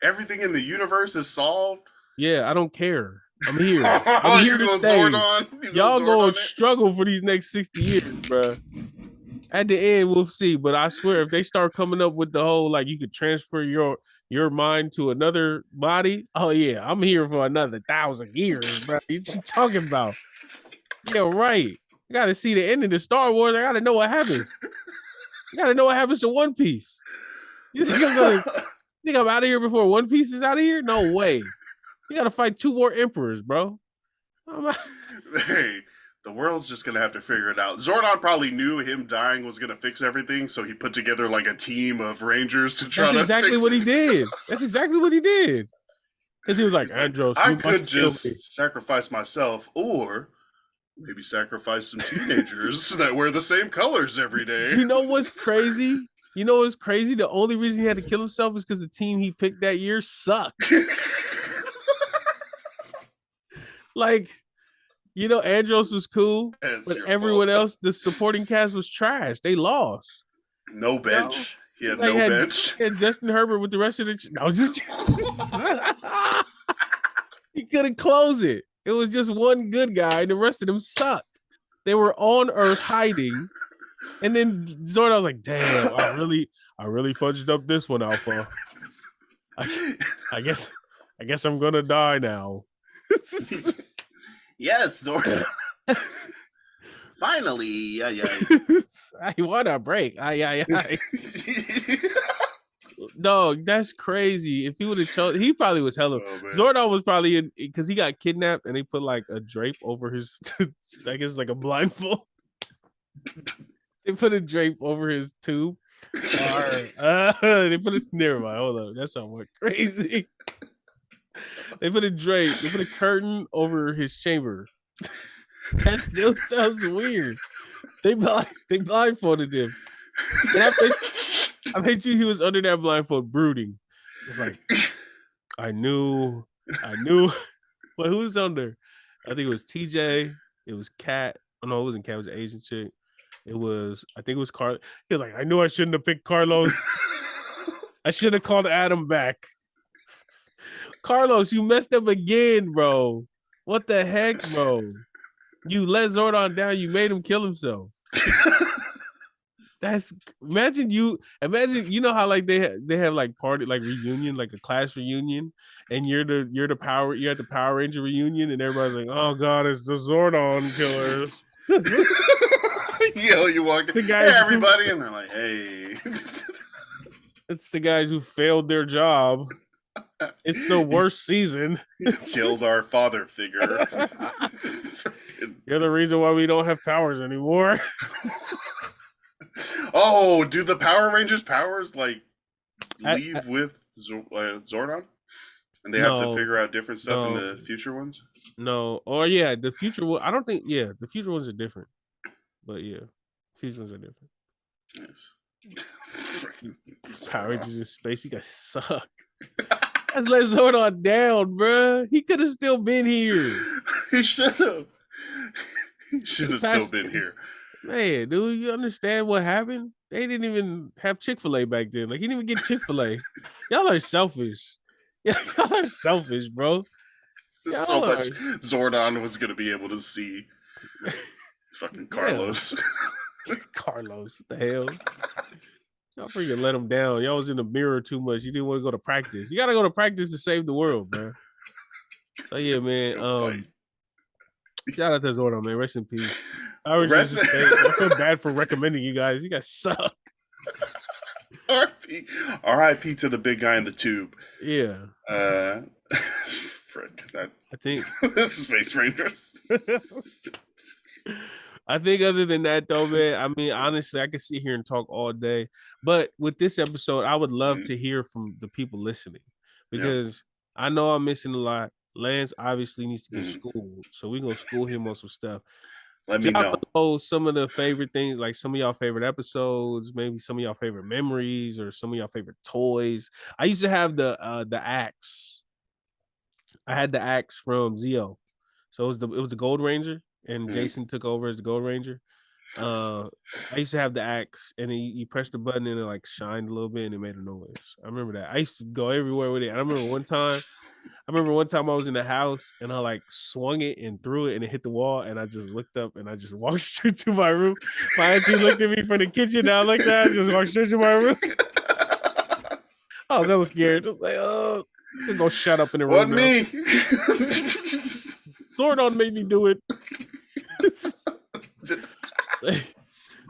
everything in the universe is solved. Yeah, I don't care. I'm here. I'm here to stay. Y'all gonna struggle for these next 60 years, bro. At the end, we'll see. But I swear, if they start coming up with the whole like you could transfer your mind to another body, oh yeah, I'm here for another 1,000 years, bro. What you talking about? Yeah, right. I gotta see the ending of Star Wars. I gotta know what happens. I gotta know what happens to One Piece. You think I'm out of here before One Piece is out of here? No way. You gotta fight 2 more emperors, bro. Hey, the world's just gonna have to figure it out. Zordon probably knew him dying was gonna fix everything, so he put together like a team of rangers to try to fix it. That's exactly what he did. That's exactly what he did. Because he was like, Andros, I could just sacrifice myself, or maybe sacrifice some teenagers that wear the same colors every day. You know what's crazy? The only reason he had to kill himself is because the team he picked that year sucked. Like, Andros was cool, but everyone else, the supporting cast was trash. They lost. No bench. He had no bench. He had Justin Herbert with the rest of the. No, just he couldn't close it. It was just one good guy, and the rest of them sucked. They were on Earth hiding, and then Zordon was like, "Damn, I really fudged up this one, Alpha. I guess I'm gonna die now." Yes, Zordon. Finally, yeah. I want a break. Dog, that's crazy. If he would have chosen, he probably was hella. Zordon was probably in because he got kidnapped and they put like a drape over his. I guess like a blindfold. They put a drape over his tube. They put it. Never mind. Hold on, that sounds crazy. They put a drape. They put a curtain over his chamber. That still sounds weird. They blindfolded him. I bet you he was under that blindfold brooding. Just like, I knew. Well, who was under? I think it was TJ. It was Kat. Oh no, it wasn't Kat. It was an Asian chick. I think it was Carlos. He was like, I knew I shouldn't have picked Carlos. I should have called Adam back. Carlos, you messed up again, bro. What the heck, bro? You let Zordon down. You made him kill himself. Imagine you know how like they have like party like reunion, like a class reunion, and you're the Power Ranger reunion, and everybody's like, oh god, it's the Zordon killers. Yo, you walk in, hey everybody, and they're like, hey. It's the guys who failed their job. It's the worst season. Killed our father figure. You're the reason why we don't have powers anymore. Oh, do the Power Rangers powers like leave with Zordon? And they have to figure out different stuff in the future ones? No. Or yeah, the future one. I don't think the future ones are different. But yeah. Which ones are different? Yes. Power Rangers in space. You guys suck. Let's let Zordon down, bro. He could have still been here. He should have. He should have still been here. Man, dude, you understand what happened? They didn't even have Chick-fil-A back then. Like, he didn't even get Chick-fil-A. Y'all are selfish. Y'all are selfish, bro. There's so much Zordon was going to be able to see. Fucking Carlos. Yeah. Carlos, what the hell? Y'all freaking let him down. Y'all was in the mirror too much. You didn't want to go to practice. You got to go to practice to save the world, bro. So, yeah, man. Shout out to Zordon, man. Rest in peace. I feel bad for recommending you guys. You guys suck. R.I.P. to the big guy in the tube. Yeah. Fred, I think Space Rangers. I think other than that, though, man, I mean, honestly, I could sit here and talk all day. But with this episode, I would love to hear from the people listening because I know I'm missing a lot. Lance obviously needs to get schooled, so we're going to school him on some stuff. Let me know some of the favorite things, like some of y'all favorite episodes, maybe some of y'all favorite memories or some of y'all favorite toys. I used to have the axe. I had the axe from Zeo. So it was the Gold Ranger, and Jason took over as the Gold Ranger. I used to have the axe, and you pressed the button and it like shined a little bit and it made a noise. I remember that. I used to go everywhere with it. I remember one time I was in the house and I like swung it and threw it and it hit the wall and I just looked up and I just walked straight to my room. My auntie looked at me from the kitchen and I looked at her, I just walked straight to my room. I was hella scared. I was like, oh, just go shut up in the room. Wasn't me. Zordon made me do it.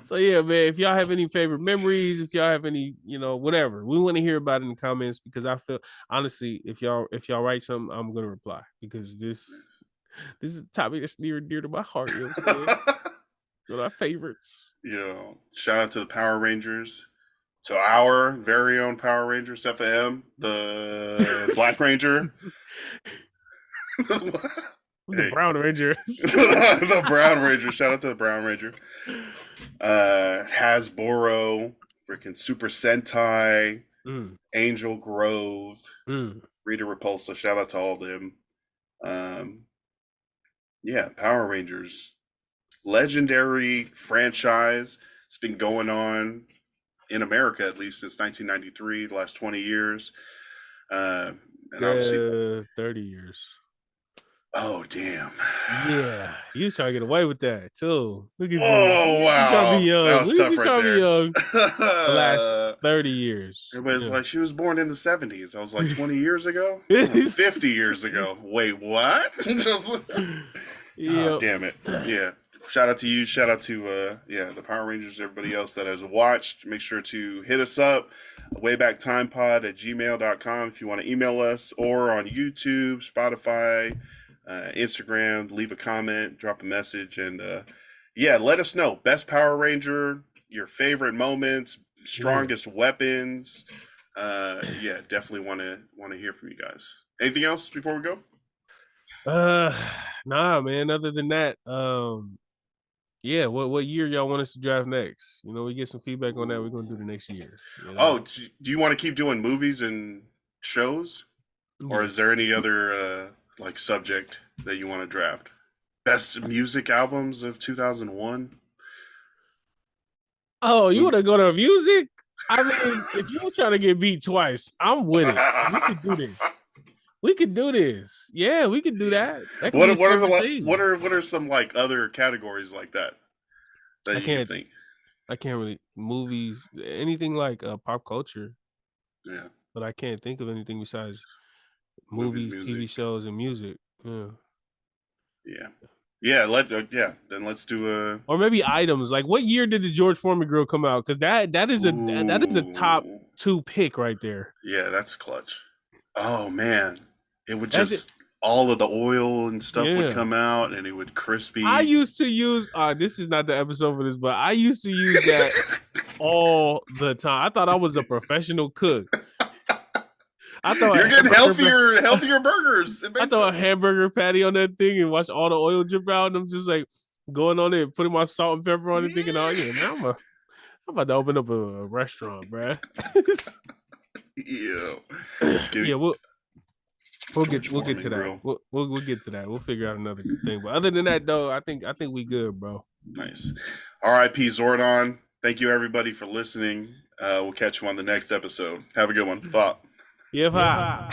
So yeah, man, if y'all have any favorite memories, if y'all have any, whatever, we want to hear about it in the comments because I feel honestly, if y'all write something, I'm gonna reply because this is a topic that's near and dear to my heart. You know what I'm saying? One of my favorites. Shout out to the Power Rangers, to our very own Power Rangers, FM, the Black Ranger. The Brown Ranger. The Brown Ranger. Shout out to the Brown Ranger. Hasbro, freaking Super Sentai, Angel Grove, Rita Repulsa. Shout out to all of them. Power Rangers. Legendary franchise. It's been going on in America at least since 1993, the last 20 years. And obviously 30 years. Oh, damn. Yeah. You trying to get away with that, too. Look at you. Oh, wow. You trying to be young. That was tough right there. Be young. The last 30 years. Everybody's like, she was born in the 70s. I was like, 20 years ago? 50 years ago. Wait, what? Oh, damn it. Yeah. Shout out to you. Shout out to the Power Rangers, everybody else that has watched. Make sure to hit us up, waybacktimepod@gmail.com if you want to email us, or on YouTube, Spotify, Instagram. Leave a comment, drop a message, and let us know. Best Power Ranger, your favorite moments, strongest weapons. Definitely want to hear from you guys. Anything else before we go? Nah, man. Other than that, what year y'all want us to draft next? We get some feedback on that. We're gonna do the next year. Oh, do you want to keep doing movies and shows, or is there any other subject that you want to draft? Best music albums of 2001. Oh, you want to go to music? I mean, if you're trying to get beat twice, I'm with it. We could do this. Yeah, we could do that. What are some other categories like that you can think? I can't really movies, anything like pop culture. Yeah, but I can't think of anything besides movies, TV shows, and music. Yeah. Then let's do or maybe items. Like, what year did the George Foreman grill come out? Because that is a top 2 pick right there. Yeah, that's clutch. Oh man, it would just all of the oil and stuff would come out, and it would crispy. I used to use. This is not the episode for this, but I used to use that all the time. I thought I was a professional cook. I thought you're getting healthier burgers. I thought a hamburger patty on that thing and watch all the oil drip out, and I'm just like, going on there, putting my salt and pepper on it, thinking, oh yeah, man, I'm about to open up a restaurant, bruh. Yeah, we'll get to that. We'll get to that. We'll figure out another thing. But other than that, though, I think we good, bro. Nice. R.I.P. Zordon. Thank you everybody for listening. We'll catch you on the next episode. Have a good one. Thought. Yeah.